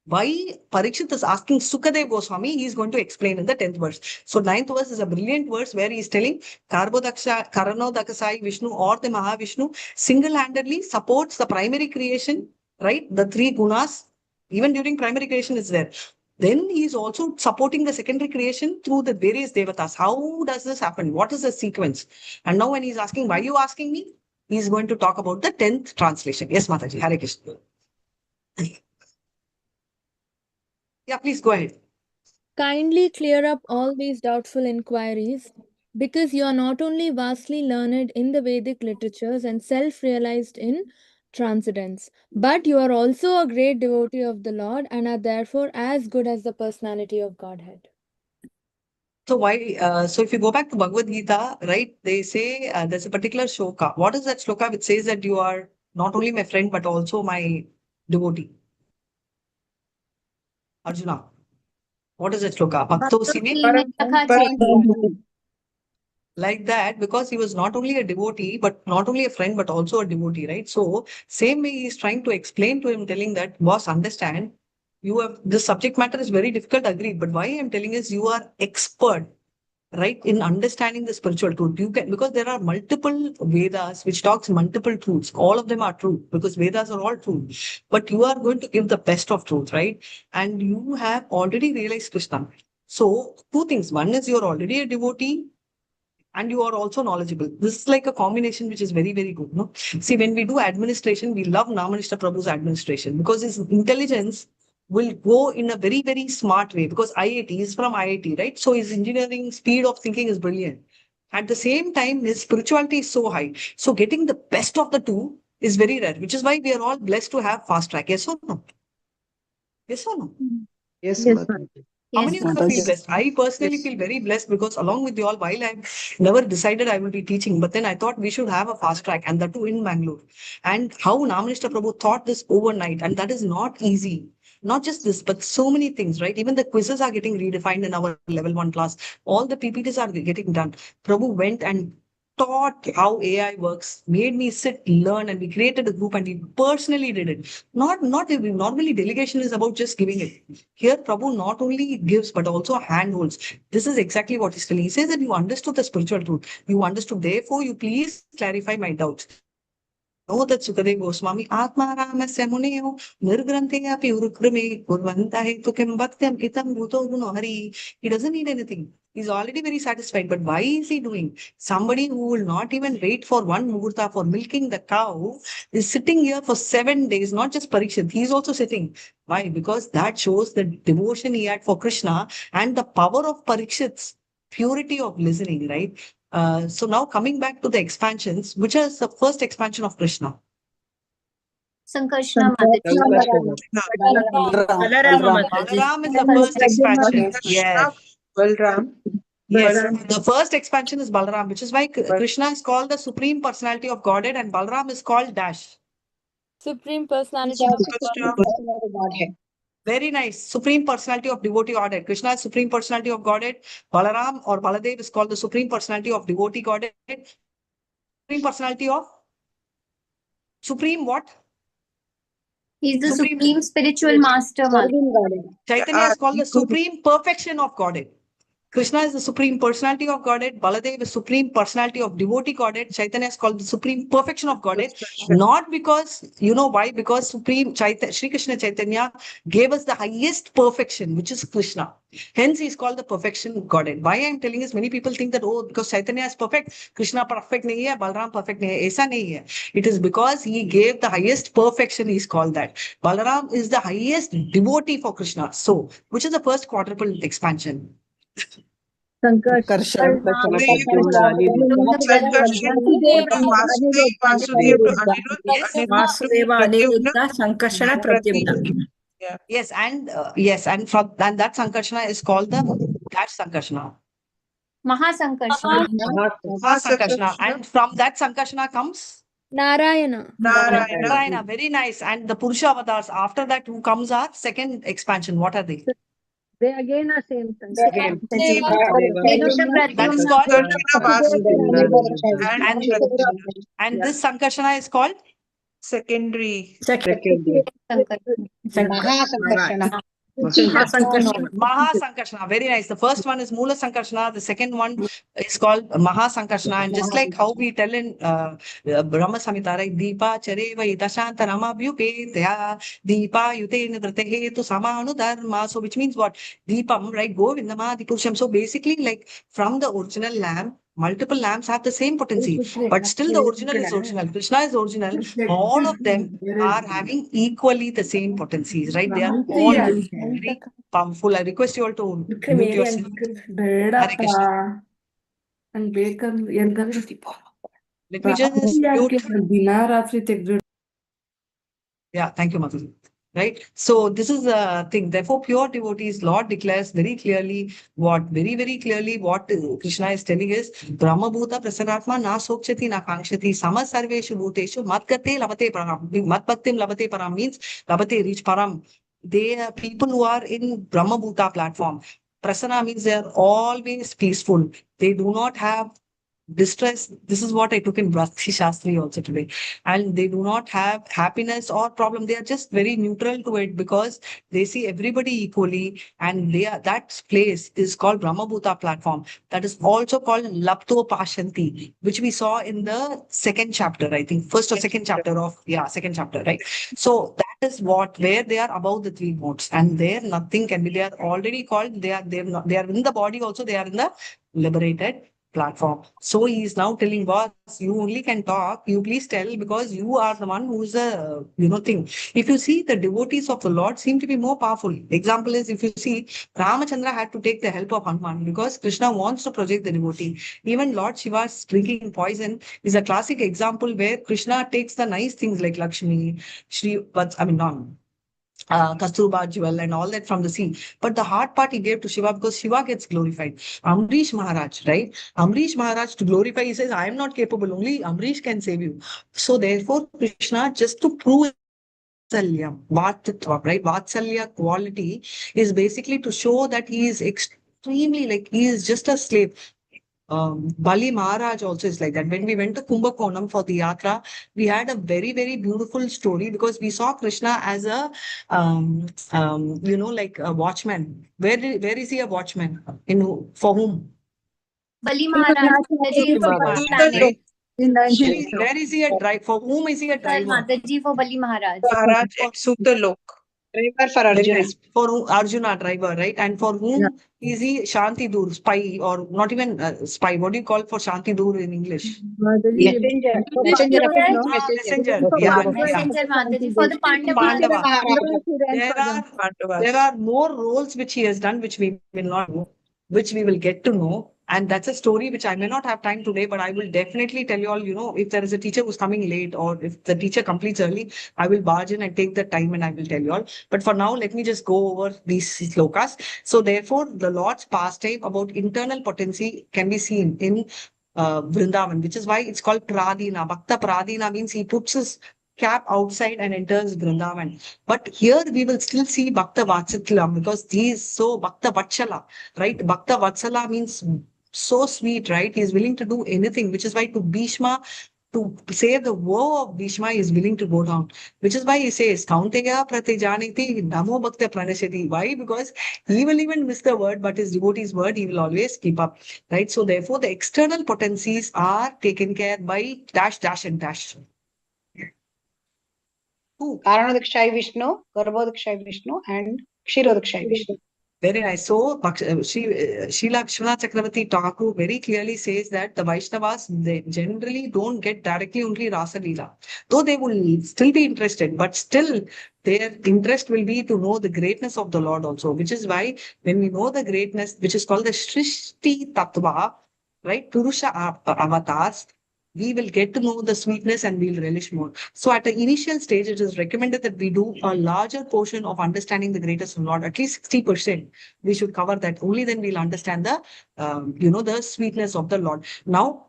why Parikshit is asking Sukadev Goswami, he is going to explain in the 10th verse. So 9th verse is a brilliant verse where he is telling Karano Dakasai Vishnu or the Mahavishnu single-handedly supports the primary creation, right? The 3 gunas, even during primary creation is there. Then he is also supporting the secondary creation through the various devatas. How does this happen? What is the sequence? And now when he is asking, why are you asking me? He is going to talk about the 10th translation. Yes, Mataji. Hare Krishna. Yeah, please go ahead. Kindly clear up all these doubtful inquiries, because you are not only vastly learned in the Vedic literatures and self-realized in transcendence, but you are also a great devotee of the Lord and are therefore as good as the personality of Godhead. So why? So if you go back to Bhagavad Gita, right? They say there's a particular shloka. What is that shloka which says that you are not only my friend but also my devotee? Arjuna. What is that shloka? Like that, because he was not only a devotee, but not only a friend, but also a devotee, right? So same way he's trying to explain to him, telling that, boss, understand, you have this subject matter is very difficult, agreed. But why I'm telling is you are expert, right, in understanding the spiritual truth. You can, because there are multiple Vedas which talks multiple truths. All of them are true because Vedas are all true. But you are going to give the best of truth, right? And you have already realized Krishna. So 2 things. One is you're already a devotee and you are also knowledgeable. This is like a combination which is very, very good. No? See, when we do administration, we love Namanishta Prabhu's administration because his intelligence will go in a very, very smart way because IIT is from IIT, right? So his engineering speed of thinking is brilliant. At the same time, his spirituality is so high. So getting the best of the 2 is very rare, which is why we are all blessed to have fast track. Yes or no? Yes or no? Yes, How many of you feel blessed? I personally feel very blessed because along with you all, while I've never decided I will be teaching, but then I thought we should have a fast track and that too in Mangalore. And how Namanishta Prabhu thought this overnight, and that is not easy. Not just this, but so many things, right? Even the quizzes are getting redefined in our level 1 class. All the PPTs are getting done. Prabhu went and taught how AI works, made me sit, learn, and we created a group and we personally did it. Normally delegation is about just giving it. Here, Prabhu not only gives, but also handholds. This is exactly what he's telling. He says that you understood the spiritual truth. You understood, therefore, you please clarify my doubts. Know that Sukadeva Goswami, Atma Ramasya Muneo, Nirgrante api Urukrame, Gurvantahe Tukim Bhaktyam Itam Bhuto Guno Hari. He doesn't need anything. He's already very satisfied. But why is he doing? Somebody who will not even wait for one muhurta for milking the cow is sitting here for 7 days, not just Parikshit. He's also sitting. Why? Because that shows the devotion he had for Krishna and the power of Parikshit's purity of listening, right? So now coming back to the expansions, which is the first expansion of Krishna? Sankarshana Mataji. Balaram is the first expansion. Yes. Balram. Yes. The first expansion is Balaram, which is why Krishna is called the Supreme Personality of Godhead and Balaram is called Dash. Supreme Personality of Godhead. Very nice. Supreme Personality of Devotee Godhead. Krishna is Supreme Personality of Godhead. Balaram or Baladev is called the Supreme Personality of Devotee Godhead. Supreme Personality of Supreme what? He's the Supreme Spiritual Master. Chaitanya is called the Supreme Perfection of Godhead. Krishna is the Supreme Personality of Godhead. Baladev is Supreme Personality of Devotee Godhead. Chaitanya is called the Supreme Perfection of Godhead. Not because, you know why? Because Supreme Shri Krishna Chaitanya gave us the highest perfection, which is Krishna. Hence, he is called the Perfection Godhead. Why I am telling is many people think that, oh, because Chaitanya is perfect, Krishna perfect nahi hai, Balaram perfect nahi hai. Aisa nahi hai. It is because he gave the highest perfection, he is called that. Balaram is the highest devotee for Krishna. So, which is the first quadruple expansion? Sankarshan to Vasudev to Anirudh, Sankarshana Pradyumna. Yes, and that Sankarshana is called the Sankarshana. Mahasankarshana. Mahasankarshana. And from that Sankarshana comes Narayana. Narayana. Very nice. And the Purusha avatars after that who comes are second expansion. What are they? They again are same. That's called and this Sankarshana is called secondary. Mahasankarshana. Mahasankarshana. Very nice. The first one is Mula Sankarshana. The second one is called Mahasankarshana. And just like how we tell in Brahma Samhita, right? Deepa Chareva Idashanta Rama Bhyupetya Deepa Yute Nivrate to Samanu Dharma. So which means what? Deepam, right? Govinda Purusham. So basically, like from the original lamp, multiple lamps have the same potency, but still the original is original. Krishna is original. All of them are having equally the same potencies, right? They are all very powerful. I request you all to mute yourself. Hare Krishna. Let me just mute. Yeah, thank you, Madhu. Right? So this is the thing. Therefore, pure devotees, Lord declares very clearly what Krishna is telling is Brahma Bhuta Prasanatma na sokshati na kangshati sama sarveshu bhuteshu matgate labate param. Matbhaktim labate param means labate reach param. They are people who are in Brahma Bhuta platform. Prasanna means they are always peaceful. They do not have distress. This is what I took in Bhakti Shastri also today. And they do not have happiness or problem. They are just very neutral to it because they see everybody equally. And that place is called Brahma Bhuta platform. That is also called Lapto Pashanti, which we saw in the second chapter, I think. First or second chapter of, second chapter, right? So that is where they are above the three modes. And there nothing can be. They are already called, they are in the body also, they are in the liberated platform. So he is now telling boss, you only can talk, you please tell because you are the one who is the thing. If you see the devotees of the Lord seem to be more powerful. Example is if you see Ramachandra had to take the help of Hanuman because Krishna wants to project the devotee. Even Lord Shiva's drinking poison is a classic example where Krishna takes the nice things like Lakshmi, Kasturba jewel and all that from the sea. But the hard part he gave to Shiva because Shiva gets glorified. Amrish Maharaj, right? Amrish Maharaj to glorify, he says, I am not capable, only Amrish can save you. So therefore, Krishna, just to prove Vatsalya, right? Vatsalya quality is basically to show that he is extremely, he is just a slave. Bali Maharaj also is like that. When we went to Kumbakonam for the yatra, we had a very, very beautiful story because we saw Krishna as a, like a watchman. Where is he a watchman? For whom? Bali Maharaj, Mataji is Right? In Where is he a driver? For whom is he a driver? Mataji for Bali Maharaj. Maharaj at Sutalok. Driver for Very Arjuna. nice. For whom, Arjuna driver, right? And for whom is he Shanti Dur, spy, or not even spy? What do you call for Shanti Dur in English? Messenger. Messenger of Lord. Messenger. Yeah. Messenger Mataji for the Pandava. Pandavas. There are more roles which he has done, which we will not know, which we will get to know. And that's a story which I may not have time today, but I will definitely tell you all, if there is a teacher who's coming late or if the teacher completes early, I will barge in and take the time and I will tell you all. But for now, let me just go over these slokas. So therefore, the Lord's pastime about internal potency can be seen in Vrindavan, which is why it's called Pradina. Bhakta Pradina means he puts his cap outside and enters Vrindavan. But here we will still see Bhakta Vatsalam because he is so Bhakta Vatsala, right? Bhakta Vatsala means so sweet, right? He is willing to do anything, which is why to Bhishma, to save the woe of Bhishma, he is willing to go down. Which is why he says, Kauntega Pratijaniti Namo Bhakta Pranashati. Why? Because he will even miss the word, but his devotee's word, he will always keep up, right? So therefore, the external potencies are taken care by dash, dash, and dash. Karanadakshay Vishnu, Garbhodakshay Vishnu, and Kshirodakshay Vishnu. Very nice. So, Srila Vishwanath Chakravarti Thakur very clearly says that the Vaishnavas, they generally don't get directly only Rasa Leela. Though they will still be interested, but still their interest will be to know the greatness of the Lord also, which is why when we know the greatness, which is called the Srishti Tattva, right? Purusha avatars, we will get to know the sweetness and we'll relish more. So at the initial stage, it is recommended that we do a larger portion of understanding the greatest of Lord, at least 60%. We should cover that. Only then we'll understand the, the sweetness of the Lord. Now,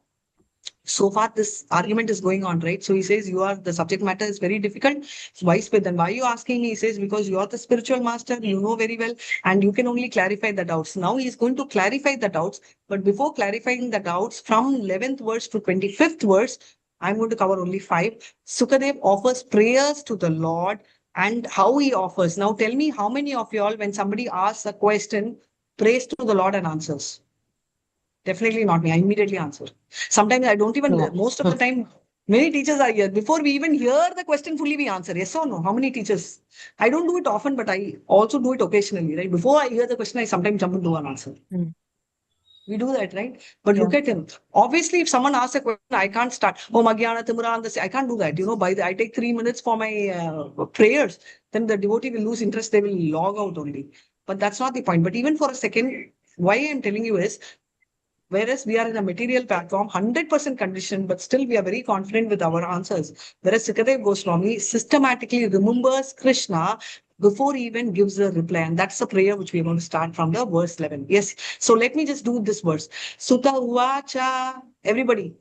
so far this argument is going on, right? So he says the subject matter is very difficult. So why are you asking me? He says, because you are the spiritual master, you know very well, and you can only clarify the doubts. Now he is going to clarify the doubts, but before clarifying the doubts from 11th verse to 25th verse, I'm going to cover only 5. Sukadev offers prayers to the Lord and how he offers. Now tell me how many of you all, when somebody asks a question, prays to the Lord and answers? Definitely not me. I immediately answer. Sometimes I don't even, most of the time, many teachers are here. Before we even hear the question fully, we answer. Yes or no? How many teachers? I don't do it often, but I also do it occasionally, right? Before I hear the question, I sometimes jump into an answer. We do that, right? But look at him. Obviously, if someone asks a question, I can't start. Oh, Magyana Timuranda, I can't do that. I take 3 minutes for my prayers. Then the devotee will lose interest. They will log out only. But that's not the point. But even for a second, why I'm telling you is, whereas we are in a material platform, 100% conditioned, but still we are very confident with our answers. Whereas Sukadev Goswami systematically remembers Krishna before he even gives a reply. And that's the prayer which we are going to start from the verse 11. Yes. So let me just do this verse. Sutta Uvacha. Everybody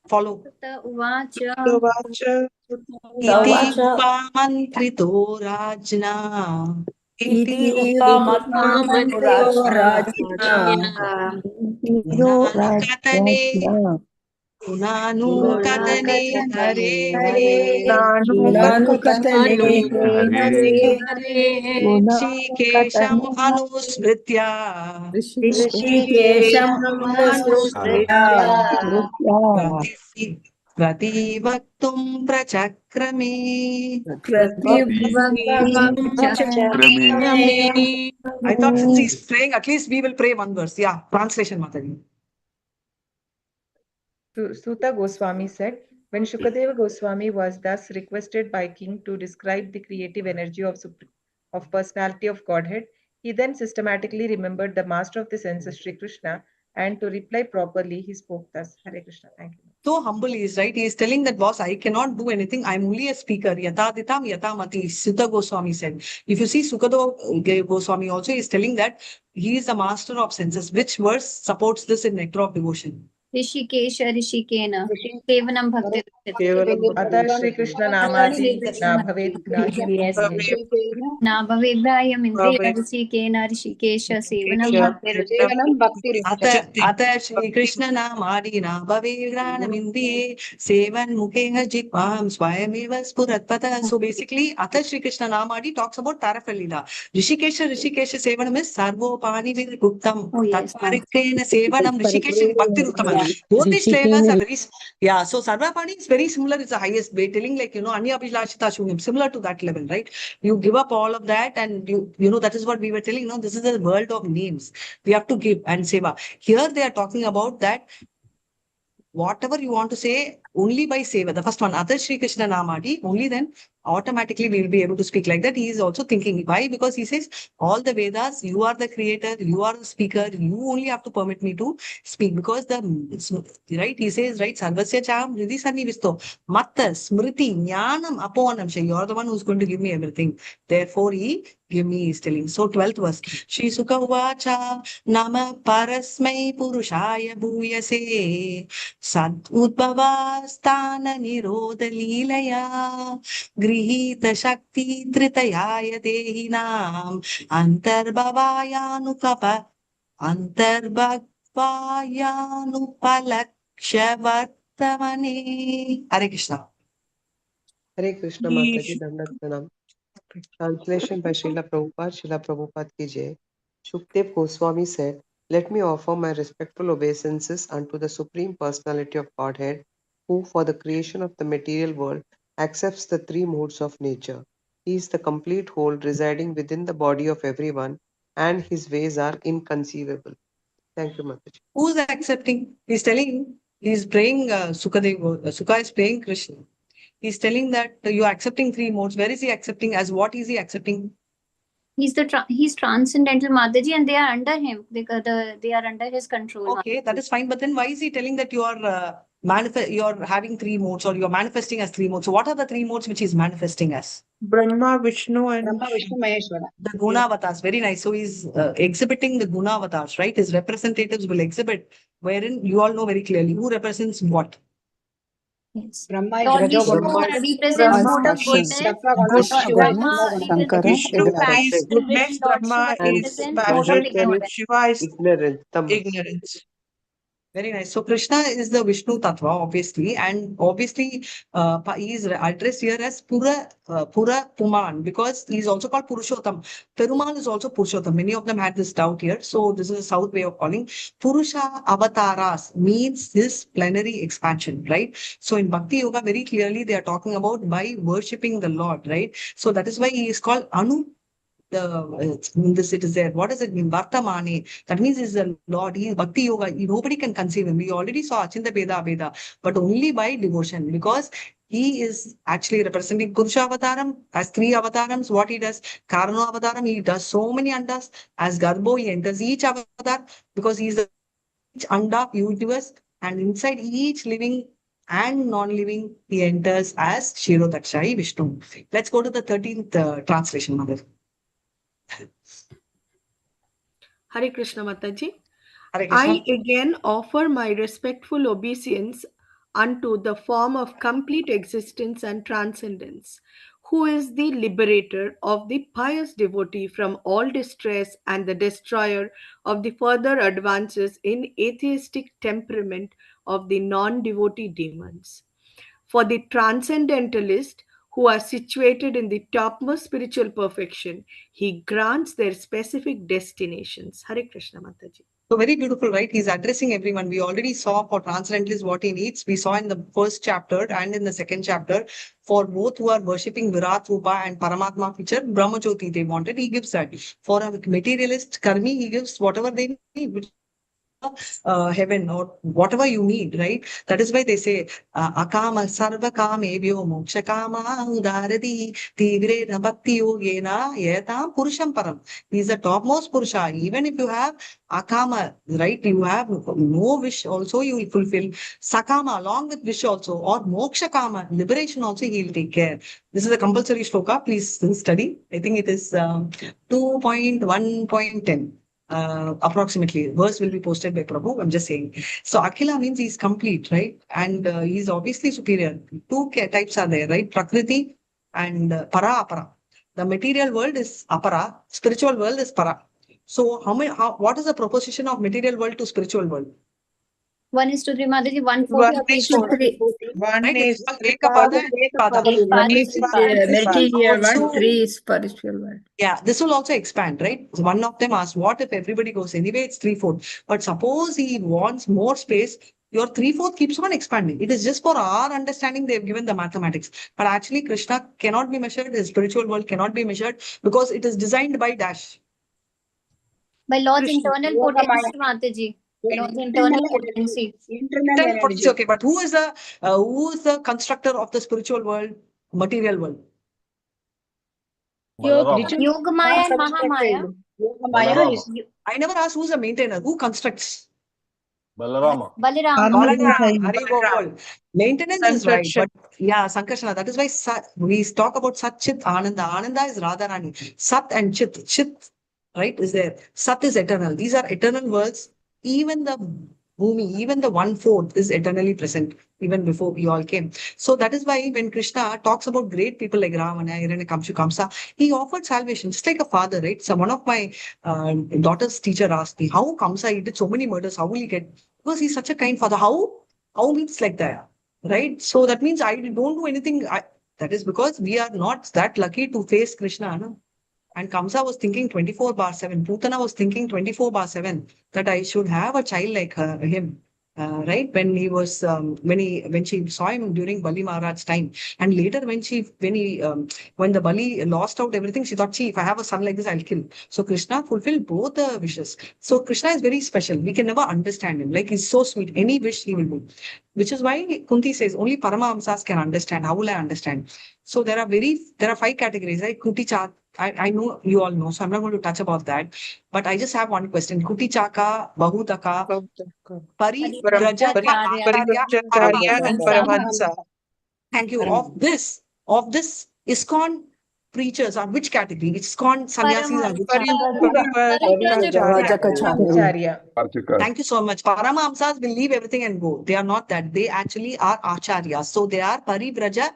follow. Sutta Uvacha. Iti upamantrito rajna. Iti upamantrito rajna. Gunanukatane hare Rishikesham anusmritya Prativaktum prachakrame. I thought since he's praying, at least we will pray one verse. Yeah, translation, Mataji. Sutta Goswami said, when Shukadeva Goswami was thus requested by king to describe the creative energy of personality of Godhead, he then systematically remembered the master of the senses, Sri Krishna, and to reply properly, he spoke thus. Hare Krishna. Thank you. So humble he is, right? He is telling that, boss, I cannot do anything. I'm only a speaker. Yataditam yatamati, Sutta Goswami said. If you see Sukadeva Goswami also is telling that he is the master of senses. Which verse supports this in Nectar of Devotion? Rishikesha Rishikena Sevanam Bhakti अतः श्री कृष्ण नामादि न भवेत् न भवेद्रायम् इन्द्रियरसिकेन ऋषिकेश सेवनं अत श्री कृष्ण नामादि न भवेद्राणमिन्द्रिये seven मुखेन जिह्वां स्वयमेव स्फुरत्पतः. So basically, Atha Shri Krishna Namadi talks about paraphernalia. Rishikesha Sevanam is Sarvopani Guptam. Tatparikena Sevanam Rishikesha Bhakti Ruttama. Both these flavors are very, yeah. So Sarvapani is very similar. It's the highest way, telling like, Anya Abhilashita Shunyam, similar to that level, right? You give up all of that, and that is what we were telling, this is the world of names. We have to give and seva. Here they are talking about that whatever you want to say, only by seva. The first one, Atha Shri Krishna Namadi, only then automatically we will be able to speak like that. He is also thinking. Why? Because he says, all the Vedas, you are the creator, you are the speaker, you only have to permit me to speak. Because right, he says, right, Sarvasya Cham, Hridi Sannivisto, Matta, Smriti, Jnanam, Apoanam, you are the one who's going to give me everything. Therefore, he give me, he is telling. So 12th verse, Shri Sukha Uvacha, Nama Parasmai Purushaya Bhuyase, Sad Udbhava Sthana Nirodha Leelaya, Grihita Shakti Tritayaya Dehinam, Antarbhavayanukapa, Antarbhavayanupalakshavartamane. Hare Krishna. Hare Krishna Mataji, Dandat Pranam. Translation by Srila Prabhupada, Srila Prabhupada ki Jai. Shukdev Goswami said, "Let me offer my respectful obeisances unto the Supreme Personality of Godhead, who, for the creation of the material world, accepts the three modes of nature. He is the complete whole residing within the body of everyone, and his ways are inconceivable." Thank you, Mataji. Who's accepting? He's telling, he's praying, Sukha is praying Krishna. He's telling that you are accepting three modes. Where is he accepting? As what is he accepting? He's he's transcendental Mataji, and they are under him. They are under his control. Okay, that is fine. But then why is he telling that you are you're having three modes, or you're manifesting as three modes? So what are the three modes which he's manifesting as? Brahma, Vishnu, and Maheshwara. The Gunavatars. Very nice. So he's exhibiting the Gunavatars, right? His representatives will exhibit, wherein you all know very clearly who represents what. Yes. Brahma is Lord Vishnu Rajoguna. represents mode of goodness. Vishnu Brahma is goodness, Brahma is represents mode of passion, and ignorance. Shiva is Ignorance. ignorance. Very nice. So Krishna is the Vishnu Tattva, obviously, and obviously he is addressed here as Pura Puman, because he is also called Purushottam. Perumal is also Purushottam. Many of them had this doubt here. So this is a south way of calling. Purusha Avataras means his plenary expansion, right? So in Bhakti Yoga, very clearly they are talking about by worshipping the Lord, right? So that is why he is called Anu. It is there. What does it mean? Vartamane. That means is the Lord. He is Bhakti Yoga. Nobody can conceive him. We already saw Achinta Beda Beda, but only by devotion, because he is actually representing Purusha Avataram as three avatarams. What he does, Karano Avataram, he does so many andas. As Garbho, he enters each avatar because he is each anda universe, and inside each living and non-living, he enters as Shirodakshai Vishnu. Let's go to the 13th translation, Mother. Hare Krishna Mataji. Hare Krishna. I again offer my respectful obeisance unto the form of complete existence and transcendence, who is the liberator of the pious devotee from all distress and the destroyer of the further advances in atheistic temperament of the non-devotee demons. For the transcendentalist, who are situated in the topmost spiritual perfection, he grants their specific destinations. Hare Krishna Mataji. So very beautiful, right? He's addressing everyone. We already saw for transcendentalists what he needs. We saw in the first chapter and in the second chapter, for both who are worshipping Virat Rupa and Paramatma feature, Brahma Jyoti they wanted, he gives that. For a materialist Karmi, he gives whatever they need, which heaven or whatever you need, right? That is why they say akama sarva kamebhyo moksha kama udarati tigrena bhakti yogena yetam purusham param. He is the topmost purusha. Even if you have akama, right, you have no wish also, you will fulfill sakama along with wish also, or moksha kama, liberation also, he will take care. This is a compulsory shloka. Please study. I think it is 2.1.10. approximately. Verse will be posted by Prabhu. I'm just saying. So Akhila means he's complete, right? And he's obviously superior. Two types are there, right? Prakriti and para apara. The material world is apara, spiritual world is para. So what is the proposition of material world to spiritual world? 1:3, Mataji, 140 or 340? One Right? is It's Ekapada and Ekpada. One is material one, Also- 3 is spiritual one. Yeah, this will also expand, right? So one of them asked, what if everybody goes? Anyway, it's 3/4. But suppose he wants more space, your 3/4 keeps on expanding. It is just for our understanding they've given the mathematics. But actually, Krishna cannot be measured, his spiritual world cannot be measured because it is designed by dash. By Lord's Krishna, internal Yoga potency, Maya. Mataji. Lord's Internal internal energy. potency. Internal energy. Okay, but who is the constructor of the spiritual world, material world? Yoga Maya and Mahamaya. Yoga Maya is I never asked who's the maintainer, who constructs? Balarama. Balaram. Maintenance is right, Sankarshan. but yeah, Sankarshana. That is why we talk about Sat, Chit, Ananda. Ananda is Radharani. Sat and Chit. Chit, right, is there. Sat is eternal. These are eternal worlds. Even the Bhumi, even the 1/4 is eternally present, even before we all came. So that is why when Krishna talks about great people like Ravana, Hiranyakamshu, Kamsa, he offered salvation, just like a father, right? So one of my daughter's teacher asked me, how Kamsa, he did so many murders, how will he get? Because he's such a kind father. How means like that, right? So that means I don't do anything. That is because we are not that lucky to face Krishna. No? And Kamsa was thinking 24/7. Putana was thinking 24/7 that I should have a child like him. Right, when he was when she saw him during Bali Maharaj's time, and later when the Bali lost out everything, she thought, see, if I have a son like this, I'll kill. So Krishna fulfilled both the wishes. So Krishna is very special. We can never understand him. Like, he's so sweet. Any wish he will do. Which is why Kunti says only Paramahamsas can understand. How will I understand? So there are 5 categories, right? Kuti Chat. I know you all know, so I'm not going to touch about that. But I just have one question. Kuti Chaka, Bahutaka, Parivrajacharya and Paramahamsa. Thank you. Of this ISKCON preachers are which category? ISKCON sannyasis are which? Thank you so much. Paramahamsas will leave everything and go. They are not that. They actually are acharyas. So they are Parivrajaka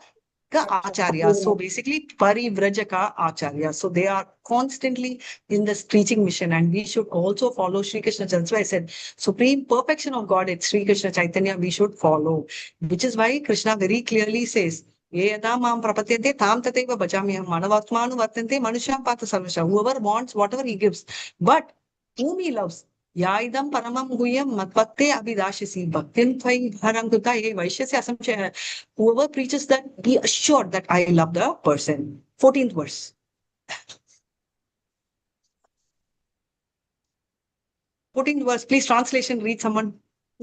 Acharya. So basically, Parivrajaka Acharya. So they are constantly in this preaching mission, and we should also follow Sri Krishna. That's why I said supreme perfection of God, it's Sri Krishna Chaitanya, we should follow. Which is why Krishna very clearly says, whoever wants, whatever he gives. But whom he loves, Yaidam paramam huyam matvatte abhidashisi bhaktin tvai haram kuta ye vaishyasya asamshaya. Whoever preaches that, be assured that I love the person. 14th verse. 14th verse, please translation, read someone.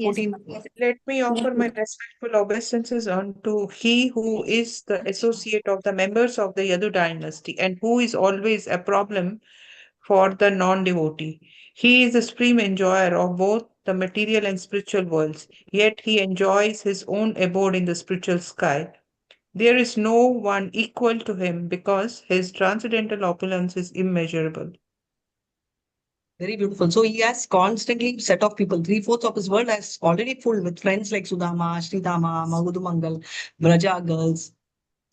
14. Let me offer my respectful obeisances unto he who is the associate of the members of the Yadu dynasty and who is always a problem for the non-devotee. He is the supreme enjoyer of both the material and spiritual worlds, yet he enjoys his own abode in the spiritual sky. There is no one equal to him because his transcendental opulence is immeasurable. Very beautiful. So he has constantly set of people. 3/4 of his world is already full with friends like Sudama, Sridama, Magudu Mangal, Braja girls.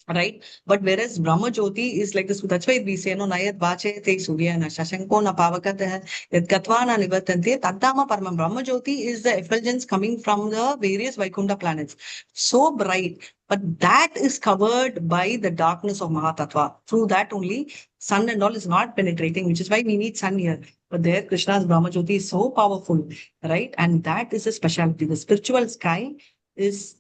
Right? But whereas Brahma Jyoti is like this, that's why we say, no, Nayat Vache Te Suryana Shashanko na Pavakata Yat Katvana Nivatante Tadama Paramam. Brahma Jyoti is the effulgence coming from the various Vaikunta planets. So bright. But that is covered by the darkness of Mahatattva. Through that only, sun and all is not penetrating, which is why we need sun here. But there, Krishna's Brahma Jyoti is so powerful, right? And that is a specialty. The spiritual sky is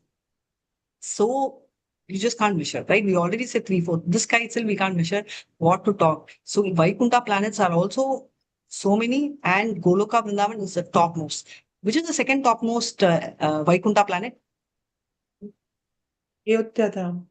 so, you just can't measure, right? We already said 3/4. This sky itself, we can't measure what to talk. So Vaikunta planets are also so many, and Goloka Vrindavan is the topmost. Which is the second topmost Vaikunta planet? Ayodhya Dham.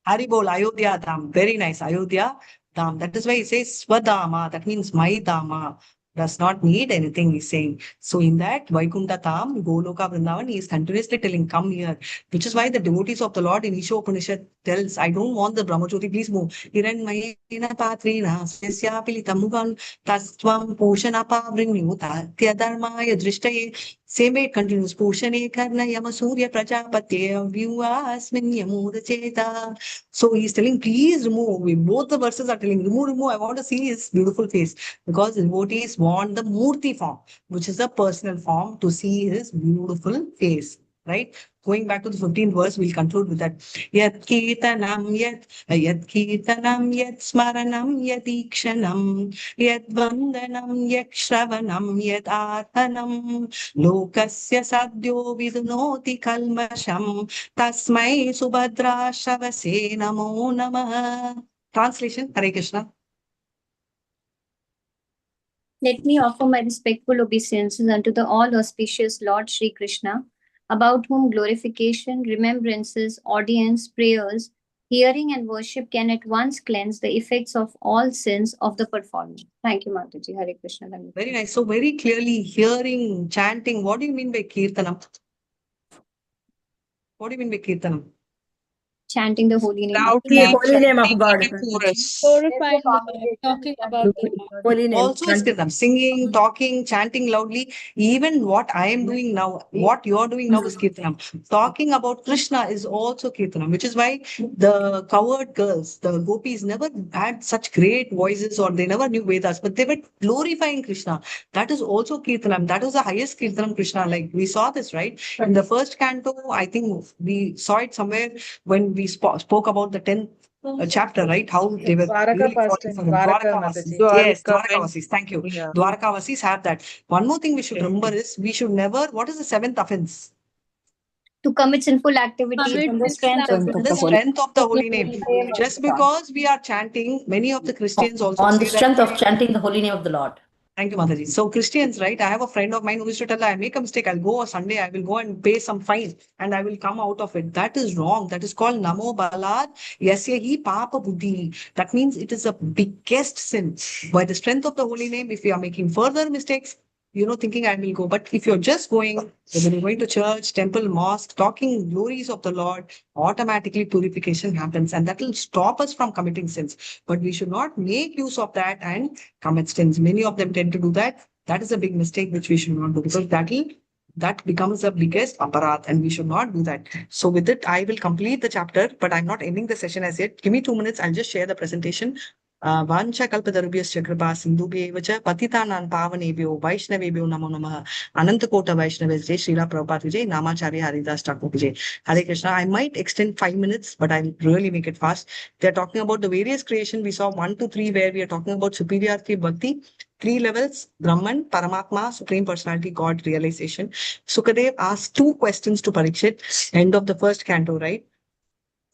Haribol, Ayodhya Dham. Very nice. Ayodhya Dham. That is why it says Swadama. That means my Dama. does not need anything, he's saying. So in that Vaikuntha Tham, Goloka Vrindavan, he is continuously telling, come here. Which is why the devotees of the Lord in Isha Upanishad tells, I don't want the Brahmajyoti, please move. Hiranmayena patrina sesya pilitamugan tasvam poshanapa vrinnuta tyadharmaya drishtaye. Same way it continues. Pushane karna yama surya prajapate vyuasmin yamuda cheta. So he's telling, please remove. Both the verses are telling, remove. I want to see his beautiful face. Because devotees want the Murti form, which is a personal form, to see his beautiful face. Right? Going back to the 15th verse, we'll conclude with that. Yat kirtanam yat smaranam yat ikshanam yat vandanam yat shravanam yat arthanam lokasya sadyo vidunoti kalmasham tasmai subhadra shavase namo namah. Translation, Hare Krishna. Let me offer my respectful obeisances unto the all-auspicious Lord Sri Krishna, about whom glorification, remembrances, audience, prayers, hearing and worship can at once cleanse the effects of all sins of the performer. Thank you, Mataji. Hare Krishna. Very nice. So very clearly, hearing, chanting, what do you mean by kirtanam? What do you mean by kirtanam? Chanting the holy name of The holy name of God. Glorifying the Lord, talking about the Lord. Holy name. Also is kirtanam. Singing, talking, chanting loudly. Even what I am doing now, what you are doing now is kirtanam. Talking about Krishna is also kirtanam, which is why the cowherd girls, the gopis, never had such great voices, or they never knew Vedas, but they were glorifying Krishna. That is also kirtanam. That was the highest kirtanam Krishna. Like we saw this, right? In the first canto, I think we saw it somewhere when we spoke about the 10th chapter, right? How they were really falling for him. Dwarkavasis. Yes, Dwarkavasis. Thank you. Yeah. Dwarkavasis have that. One more thing we should remember is we should never, what is the 7th offense? To commit sinful activities Commit from the strength sinful of On the strength of the holy name. Just because we are chanting, many of the Christians also on say the strength that, of chanting the holy name of the Lord. Thank you, Mataji. So Christians, right? I have a friend of mine who used to tell, I make a mistake, I'll go a Sunday, I will go and pay some fine and I will come out of it. That is wrong. That is called Namo Balad Yasyahi Papa Buddhi. That means it is the biggest sin. By the strength of the holy name, if you are making further mistakes, thinking I will go. But if you're just going, whether you're going to church, temple, mosque, talking glories of the Lord, automatically purification happens, and that will stop us from committing sins. But we should not make use of that and commit sins. Many of them tend to do that. That is a big mistake which we should not do, because that becomes the biggest aparat, and we should not do that. So with it, I will complete the chapter, but I'm not ending the session as yet. Give me 2 minutes. I'll just share the presentation. Vancha kalpatarubhyascha kripa sindhubhyeva cha patitanam pavanebhyo vaishnavebhyo namo namah anantakota vaishnavas jai Srila Prabhupada vijay namacharya Haridas Thakur vijay. Hare Krishna. I might extend 5 minutes, but I'll really make it fast. They're talking about the various creation. We saw 1 to 3 where we are talking about superiority bhakti. 3 levels: Brahman, Paramatma, Supreme Personality, God realization. Sukadev asked 2 questions to Parikshit, end of the first canto, right?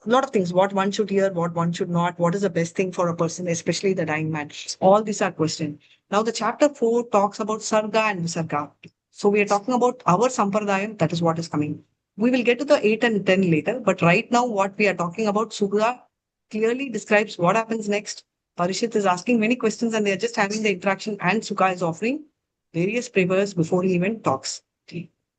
A lot of things, what one should hear, what one should not, what is the best thing for a person, especially the dying man. All these are questions. Now the chapter 4 talks about Sarga and Visarga. So we are talking about our Sampradayam, that is what is coming. We will get to the 8 and 10 later, but right now what we are talking about, Sugha clearly describes what happens next. Parishit is asking many questions and they are just having the interaction, and Sukha is offering various prayers before he even talks.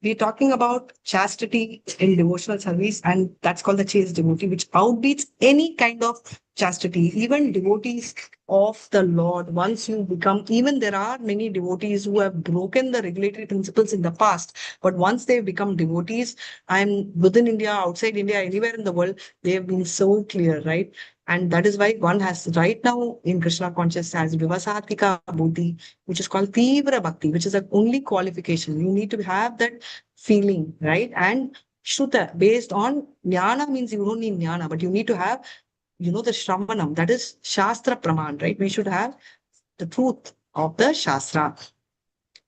We're talking about chastity in devotional service, and that's called the chaste devotee, which outbeats any kind of chastity. Even devotees of the Lord, once you become, even there are many devotees who have broken the regulatory principles in the past, but once they become devotees, and within India, outside India, anywhere in the world, they have been so clear, right? And that is why one has right now in Krishna consciousness has Vivasatika Buddhi, which is called Tivra Bhakti, which is the only qualification. You need to have that feeling, right? And Shruta, based on Jnana, means you don't need Jnana, but you need to have, the Shravanam, that is Shastra Praman, right? We should have the truth of the Shastra.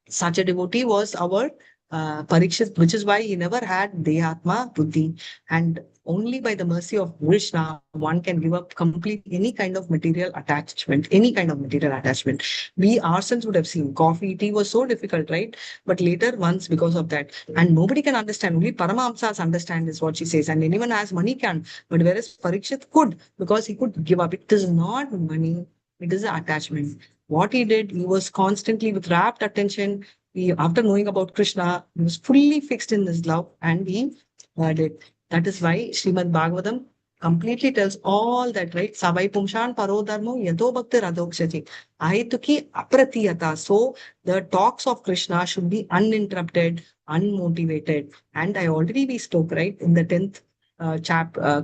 Such a devotee was our Parikshit, which is why he never had Dehatma Buddhi. And only by the mercy of Krishna, one can give up complete any kind of material attachment, We ourselves would have seen coffee, tea was so difficult, right? But later once, because of that, and nobody can understand, only Paramahamsas understand is what she says, and anyone has money can, but whereas Parikshit could, because he could give up. It is not money, it is an attachment. What he did, he was constantly with rapt attention. After knowing about Krishna, he was fully fixed in his love and he did. That is why Srimad Bhagavatam completely tells all that, right? Savai Pumshan Parodharmo Yado Bhakti Radhokshati. Ahituki Apratiyata. So the talks of Krishna should be uninterrupted, unmotivated. And we spoke, right, in the 10th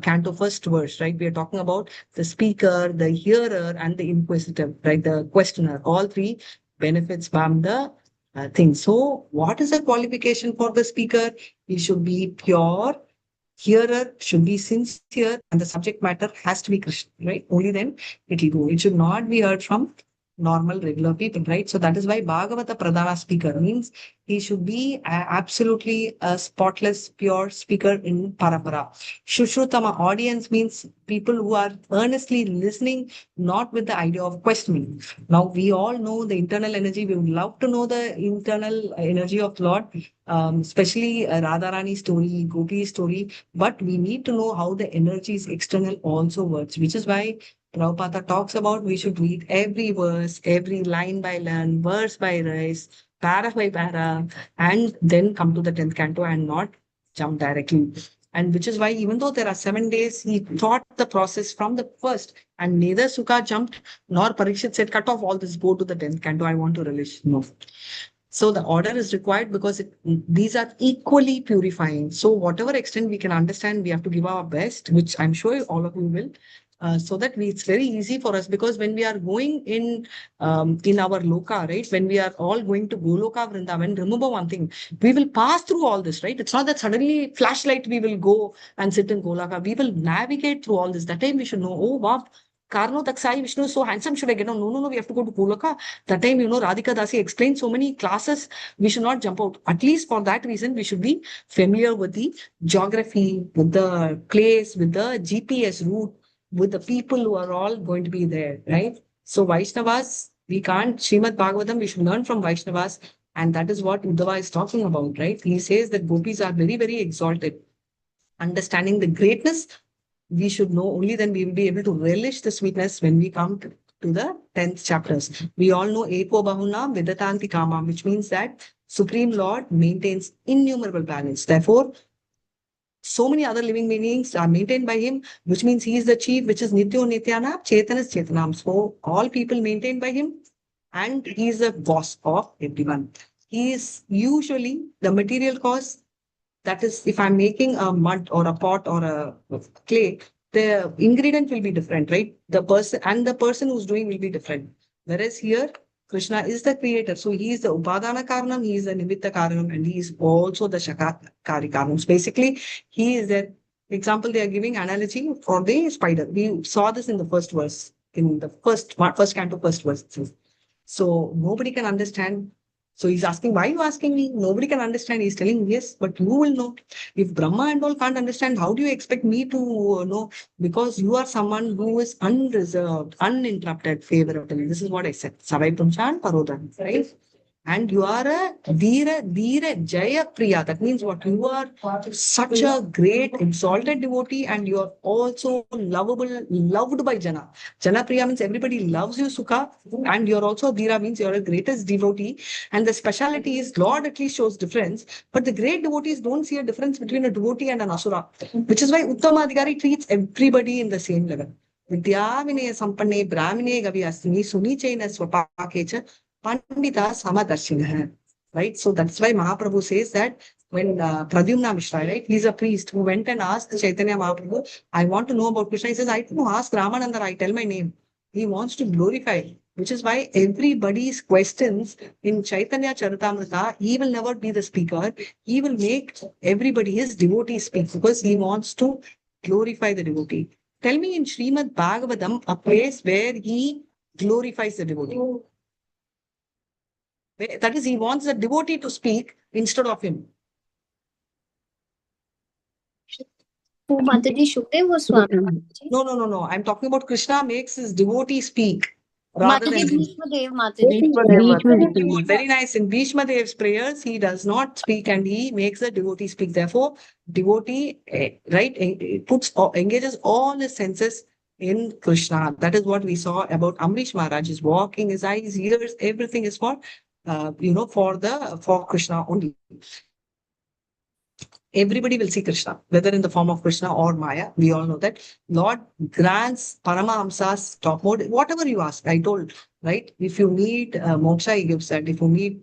canto first verse, right? We are talking about the speaker, the hearer, and the inquisitive, right? The questioner. All three benefits from the thing. So what is the qualification for the speaker? He should be pure, hearer should be sincere, and the subject matter has to be Krishna, right? Only then it will go. It should not be heard from normal, regular people, right? So that is why Bhagavata Pradhana speaker means he should be absolutely a spotless, pure speaker in Parampara. Shushrutama audience means people who are earnestly listening, not with the idea of questioning. Now, we all know the internal energy. We would love to know the internal energy of Lord, especially Radharani story, Gopi story, but we need to know how the energy is external also works, which is why Prabhupada talks about we should read every verse, every line by line, verse by verse, para by para, and then come to the 10th canto and not jump directly. And which is why even though there are 7 days, he taught the process from the first. And neither Sukha jumped nor Parikshit said, cut off all this, go to the 10th canto, I want to relish. No. So the order is required because these are equally purifying. So whatever extent we can understand, we have to give our best, which I'm sure all of you will. So that it's very easy for us, because when we are going in our loka, right? When we are all going to Goloka Vrindavan, remember one thing, we will pass through all this, right? It's not that suddenly flashlight we will go and sit in Golaka. We will navigate through all this. That time we should know, oh wow, Karno Taksai Vishnu is so handsome, should I get on? No, we have to go to Golaka. That time, Radhika Dasi explained so many classes, we should not jump out. At least for that reason, we should be familiar with the geography, with the place, with the GPS route, with the people who are all going to be there, right? So Vaishnavas, we can't, Srimad Bhagavatam, we should learn from Vaishnavas. And that is what Uddhava is talking about, right? He says that gopis are very, very exalted. Understanding the greatness, we should know, only then we will be able to relish the sweetness when we come to the 10th chapters. We all know Eko Bahuna Vidatanti Kama, which means that Supreme Lord maintains innumerable planets. Therefore, so many other living beings are maintained by him, which means he is the chief, which is Nityo Nityanam, Chetanas Chetanam. So all people maintained by him, and he is the boss of everyone. He is usually the material cause. That is, if I'm making a mud or a pot or a clay, the ingredient will be different, right? The person who's doing will be different. Whereas here, Krishna is the creator. So he is the Upadana Karanam, he is the Nimitta Karanam, and he is also the Shakakari Karanam. So basically, he is the example they are giving analogy for the spider. We saw this in the first verse, in the first canto, first verse. So nobody can understand. So he's asking, why are you asking me? Nobody can understand. He's telling, yes, but you will know. If Brahma and all can't understand, how do you expect me to know? Because you are someone who is unreserved, uninterrupted, favorable. This is what I said. Savai Pumshan Parodhan, right? And you are a Dhira Jaya Priya. That means what? You are such a great, exalted devotee, and you are also loved by Jana. Jana Priya means everybody loves you, Sukha, and you're also Dhira means you're a greatest devotee. And the speciality is Lord at least shows difference, but the great devotees don't see a difference between a devotee and an asura, which is why Uttama Adhikari treats everybody in the same level. Vidya Vinaya Sampanne Brahmine Gavyasini Suni Chaina Swapakecha Pandita Samadarshina. Right? So that's why Mahaprabhu says that when Pradyumna Mishra, right? He's a priest who went and asked Chaitanya Mahaprabhu, I want to know about Krishna. He says, I don't know, ask Ramananda, I tell my name. He wants to glorify, which is why everybody's questions in Chaitanya Charitamrita, he will never be the speaker. He will make everybody, his devotee, speak because he wants to glorify the devotee. Tell me in Srimad Bhagavatam, a place where he glorifies the devotee. That is, he wants the devotee to speak instead of him. Oh, Mataji, Shukdev Goswami. No. I'm talking about Krishna makes his devotee speak. Rather Mataji, than Bhishma Dev, Mataji. Very nice. In Bhishma Dev's prayers, he does not speak and he makes the devotee speak. Therefore, devotee, engages all his senses in Krishna. That is what we saw about Amrish Maharaj is walking, his eyes, ears, everything is for, for Krishna only. Everybody will see Krishna, whether in the form of Krishna or Maya. We all know that. Lord grants Paramahamsa's top mode, whatever you ask. I told, right? If you need moksha, he gives that. If you need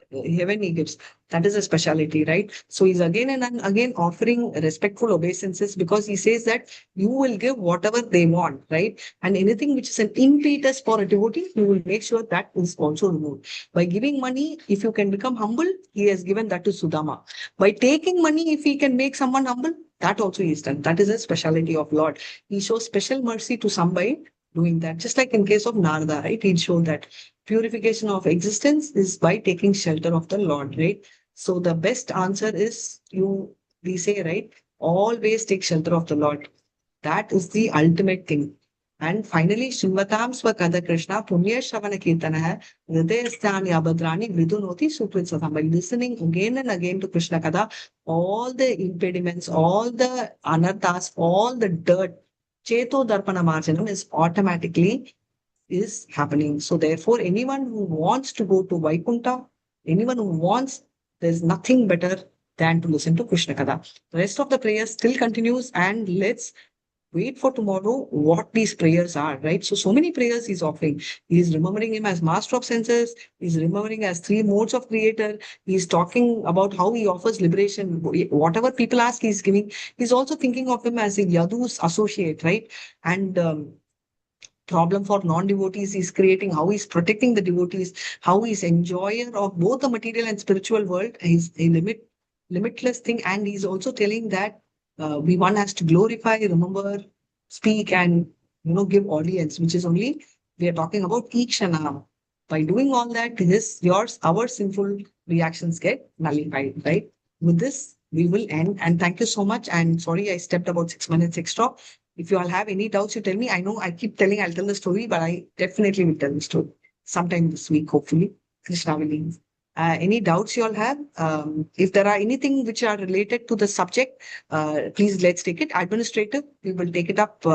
heaven, he gives. That is a speciality, right? So he's again and again offering respectful obeisances, because he says that you will give whatever they want, right? And anything which is an impetus for a devotee, you will make sure that is also removed. By giving money, if you can become humble, he has given that to Sudama. By taking money, if he can make someone humble, that also is done. That is a speciality of Lord. He shows special mercy to somebody doing that. Just like in case of Narada, right? He showed that purification of existence is by taking shelter of the Lord, right? So the best answer is we say, right? Always take shelter of the Lord. That is the ultimate thing. And finally, Shrimvatam Swakada Krishna Punya Shravana Kirtana Hridayasthani Abhadrani Vidunoti Sukritsatam. By listening again and again to Krishna Kada, all the impediments, all the anarthas, all the dirt, Cheto Darpana Marjanam is automatically is happening. So therefore, anyone who wants to go to Vaikuntha, anyone who wants, there's nothing better than to listen to Krishna Kada. The rest of the prayers still continues, and let's wait for tomorrow what these prayers are, right? So many prayers he's offering. He's remembering him as master of senses. He's remembering as three modes of creator. He's talking about how he offers liberation. Whatever people ask, he's giving. He's also thinking of him as a Yadu's associate, right? And problem for non-devotees he's creating, how he's protecting the devotees, how he's enjoyer of both the material and spiritual world. He's a limitless thing. And he's also telling that one has to glorify, remember, speak, and give audience, which is only we are talking about Ikshana. By doing all that, our sinful reactions get nullified, right? With this, we will end. And thank you so much. And sorry, I stepped about 6 minutes extra. If you all have any doubts, you tell me. I know I keep telling I'll tell the story, but I definitely will tell the story sometime this week, hopefully. Krishna willing. Any doubts you all have? If there are anything which are related to the subject, please let's take it. Administrative, we will take it up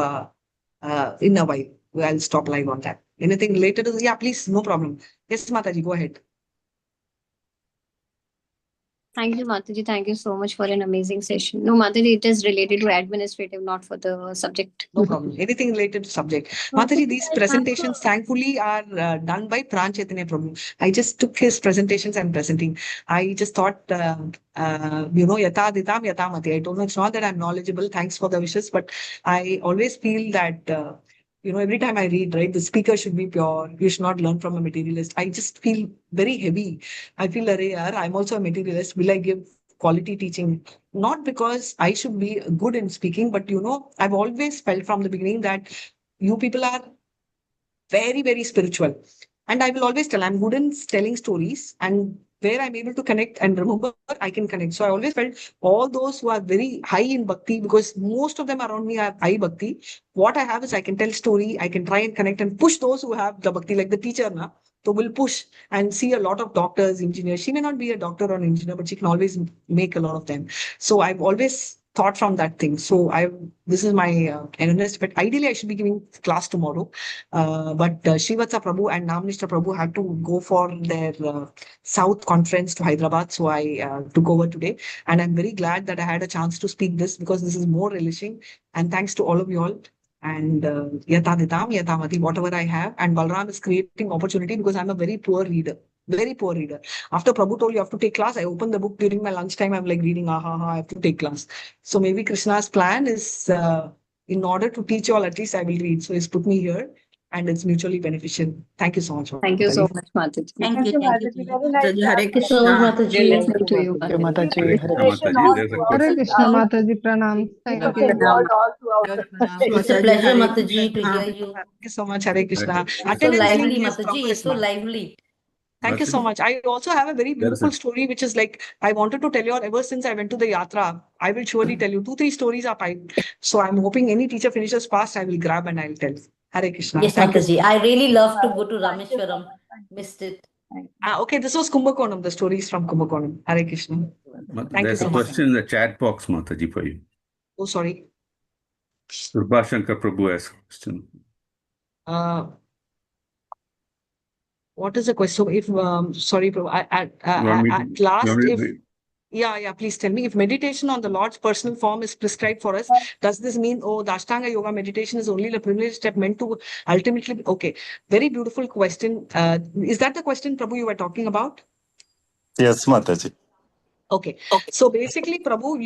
in a while. I'll stop live on that. Anything related to, yeah, please, no problem. Yes, Mataji, go ahead. Thank you, Mataji. Thank you so much for an amazing session. No, Mataji, it is related to administrative, not for the subject. No problem. Anything related to subject. Mataji, these presentations thankfully are done by Pran Chaitanya Prabhu. I just took his presentations and presenting. I just thought, yata ditam yata mati. I told him it's not that I'm knowledgeable. Thanks for the wishes. But I always feel that, every time I read, right, the speaker should be pure. You should not learn from a materialist. I just feel very heavy. I feel, I'm also a materialist. Will I give quality teaching? Not because I should be good in speaking, but I've always felt from the beginning that you people are very, very spiritual. And I will always tell, I'm good in telling stories, and where I'm able to connect and remember, I can connect. So I always felt all those who are very high in bhakti, because most of them around me have high bhakti. What I have is I can tell story, I can try and connect and push those who have the bhakti, like the teacher now. So we'll push and see a lot of doctors, engineers. She may not be a doctor or an engineer, but she can always make a lot of them. So I've always thought from that thing. So this is my earnest, but ideally I should be giving class tomorrow. But Srivatsa Prabhu and Namnishta Prabhu had to go for their South conference to Hyderabad. So I took over today. And I'm very glad that I had a chance to speak this, because this is more relishing. And thanks to all of you all. And Yataditam, Yatamati, whatever I have. And Balram is creating opportunity, because I'm a very poor reader. Very poor reader. After Prabhu told you have to take class, I opened the book during my lunchtime. I'm like reading, I have to take class. So maybe Krishna's plan is, in order to teach you all, at least I will read. So he's put me here, and it's mutually beneficial. Thank you so much. Thank you so much, Mataji. Thank you, Mataji. Very nice. Hare Thank you so much, Krishna. Mataji. Listening to you, Hare Mataji. Krishna Inspiration Mataji. all There's a throughout question. the Krishna Mataji Pranam. Thank was you. involved all throughout the It's a session. pleasure, Mataji, to hear you. Thank you so much, Hare Krishna. So Attendance lively, is Mataji. It's so progress, lively. Thank you so much. I also have a very beautiful story, which is like, I wanted to tell you all ever since I went to the Yatra. I will surely tell you 2-3 stories are piped. So I'm hoping any teacher finishes fast, I will grab and I'll tell. Hare Krishna. Yes, Thank you. Mataji. I really love to go to Rameshwaram. Missed it. Okay, this was Kumbhakonam. The stories from Kumbhakonam. Hare Krishna. Thank you There's so a much. question in the chat box, Mataji, for you. Oh, sorry. Prabhashankar Prabhu asked a question. What is the question? If sorry, Prabhu, at last, if yeah, please tell me, if meditation on the Lord's personal form is prescribed for us, does this mean, oh, the Ashtanga Yoga meditation is only the privileged step meant to ultimately? Okay, very beautiful question. Is that the question, Prabhu, you were talking about? Yes, Mataji. Okay. So basically, Prabhu,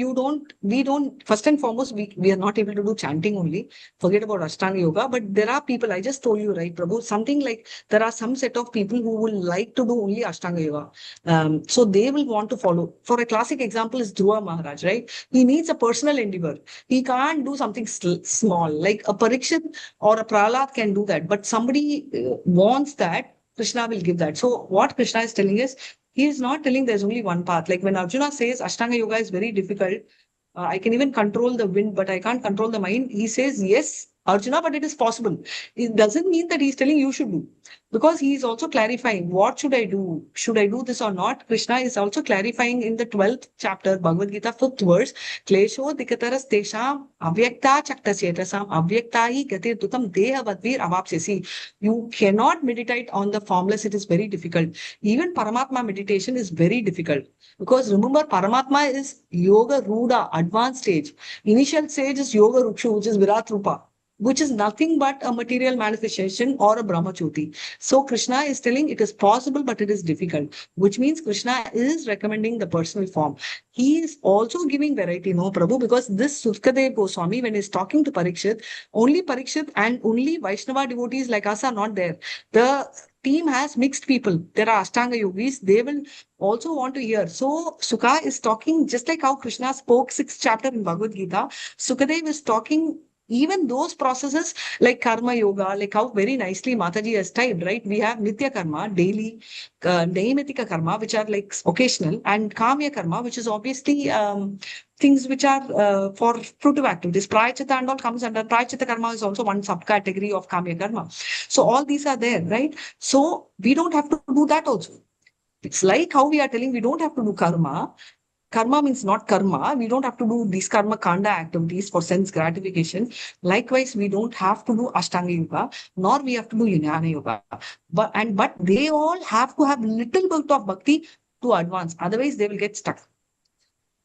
we don't, first and foremost, we are not able to do chanting only. Forget about Ashtanga Yoga. But there are people, I just told you, right, Prabhu, something like there are some set of people who will like to do only Ashtanga Yoga. So they will want to follow. For a classic example is Dhruva Maharaj, right? He needs a personal endeavor. He can't do something small, like a Parikshit or a Prahlad can do that. But somebody wants that, Krishna will give that. So what Krishna is telling is, he is not telling there's only one path. Like when Arjuna says Ashtanga Yoga is very difficult, I can even control the wind, but I can't control the mind. He says, yes, Arjuna, but it is possible. It doesn't mean that he's telling you should do. Because he is also clarifying, what should I do? Should I do this or not? Krishna is also clarifying in the 12th chapter, Bhagavad Gita, 5th verse, Klesho dikataras tesham avyakta chaktasetasam avyaktahi gatir dutam deha vadvir avapsesi. You cannot meditate on the formless. It is very difficult. Even Paramatma meditation is very difficult. Because remember, Paramatma is Yoga Ruda, advanced stage. Initial stage is Yoga Rukshu, which is Virat Rupa, which is nothing but a material manifestation or a Brahmachyuti. So Krishna is telling it is possible, but it is difficult, which means Krishna is recommending the personal form. He is also giving variety, no Prabhu, because this Sukadeva Goswami, when he's talking to Parikshit and only Vaishnava devotees like us are not there. The team has mixed people. There are Ashtanga yogis. They will also want to hear. So Sukha is talking just like how Krishna spoke 6th chapter in Bhagavad Gita. Sukadeva is talking even those processes like karma yoga, like how very nicely Mataji has typed, right? We have nitya karma, daily, naimatika karma, which are like occasional, and kamya karma, which is obviously things which are for fruitive activities. Prayachita and all comes under Prayachita karma is also one subcategory of kamya karma. So all these are there, right? So we don't have to do that also. It's like how we are telling we don't have to do karma. Karma means not karma. We don't have to do these karma kanda activities for sense gratification. Likewise, we don't have to do Ashtanga Yoga, nor we have to do Jnana Yoga. But they all have to have little bit of bhakti to advance. Otherwise, they will get stuck.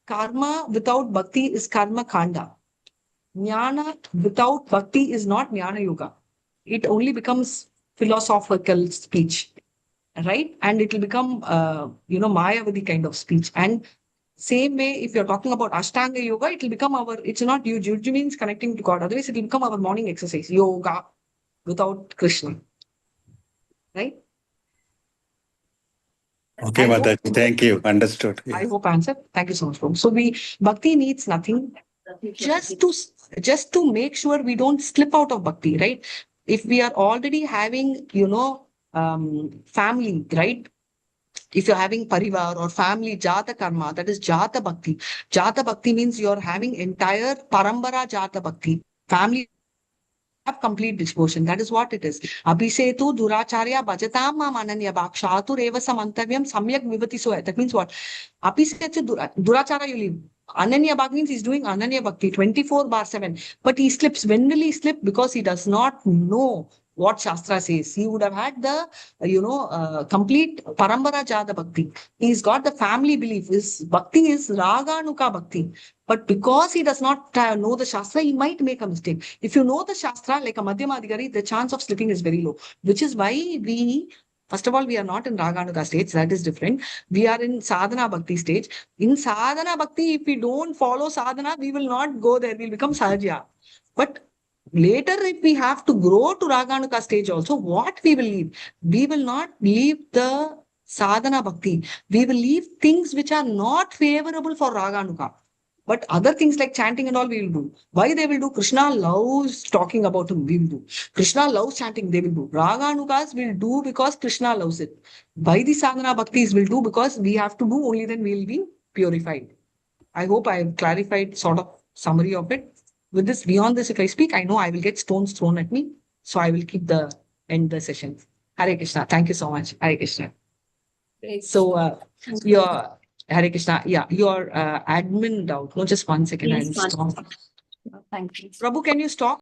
Karma without bhakti is karma kanda. Jnana without bhakti is not Jnana Yoga. It only becomes philosophical speech, right? And it will become, Mayavadi kind of speech. And same way, if you're talking about Ashtanga Yoga, it will become it's not Yuju means connecting to God. Otherwise, it will become our morning exercise, yoga, without Krishna. Right? Okay, Mataji. Thank you. Understood. I hope I answered. Thank you so much, Prabhu. So bhakti needs nothing. Just to make sure we don't slip out of bhakti, right? If we are already having, family, right? If you're having parivar or family jata karma, that is jata bhakti. Jata bhakti means you're having entire parambara jata bhakti. Family have complete devotion. That is what it is. Abhisetu duracharya bhajatam mam ananya bhakshatu reva samantavyam samyak vivati soya. That means what? Abhisetu duracharya you leave. Ananya Bhakti means he's doing Ananya Bhakti 24/7. But he slips. When will he slip? Because he does not know what Shastra says. He would have had the, complete Parambara Jata Bhakti. He's got the family belief. His Bhakti is Raganuka Bhakti. But because he does not know the Shastra, he might make a mistake. If you know the Shastra, like a Madhyamadhikari, the chance of slipping is very low. Which is why first of all, we are not in Raganuka stage. That is different. We are in Sadhana Bhakti stage. In Sadhana Bhakti, if we don't follow Sadhana, we will not go there. We'll become Sahajya. But later, if we have to grow to Raganuka stage also, what we will leave? We will not leave the Sadhana Bhakti. We will leave things which are not favorable for Raganuka. But other things like chanting and all we will do. Why they will do? Krishna loves talking about him, we will do. Krishna loves chanting, they will do. Raganukas will do because Krishna loves it. Why the Sadhana Bhaktis will do? Because we have to do, only then we will be purified. I hope I have clarified sort of summary of it. With this, beyond this, if I speak, I know I will get stones thrown at me. So I will end the session. Hare Krishna. Thank you so much. Hare Krishna. So your Hare Krishna. Yeah, your admin doubt. No, just 1 second. I'll stop. Thank you. Prabhu, can you stop?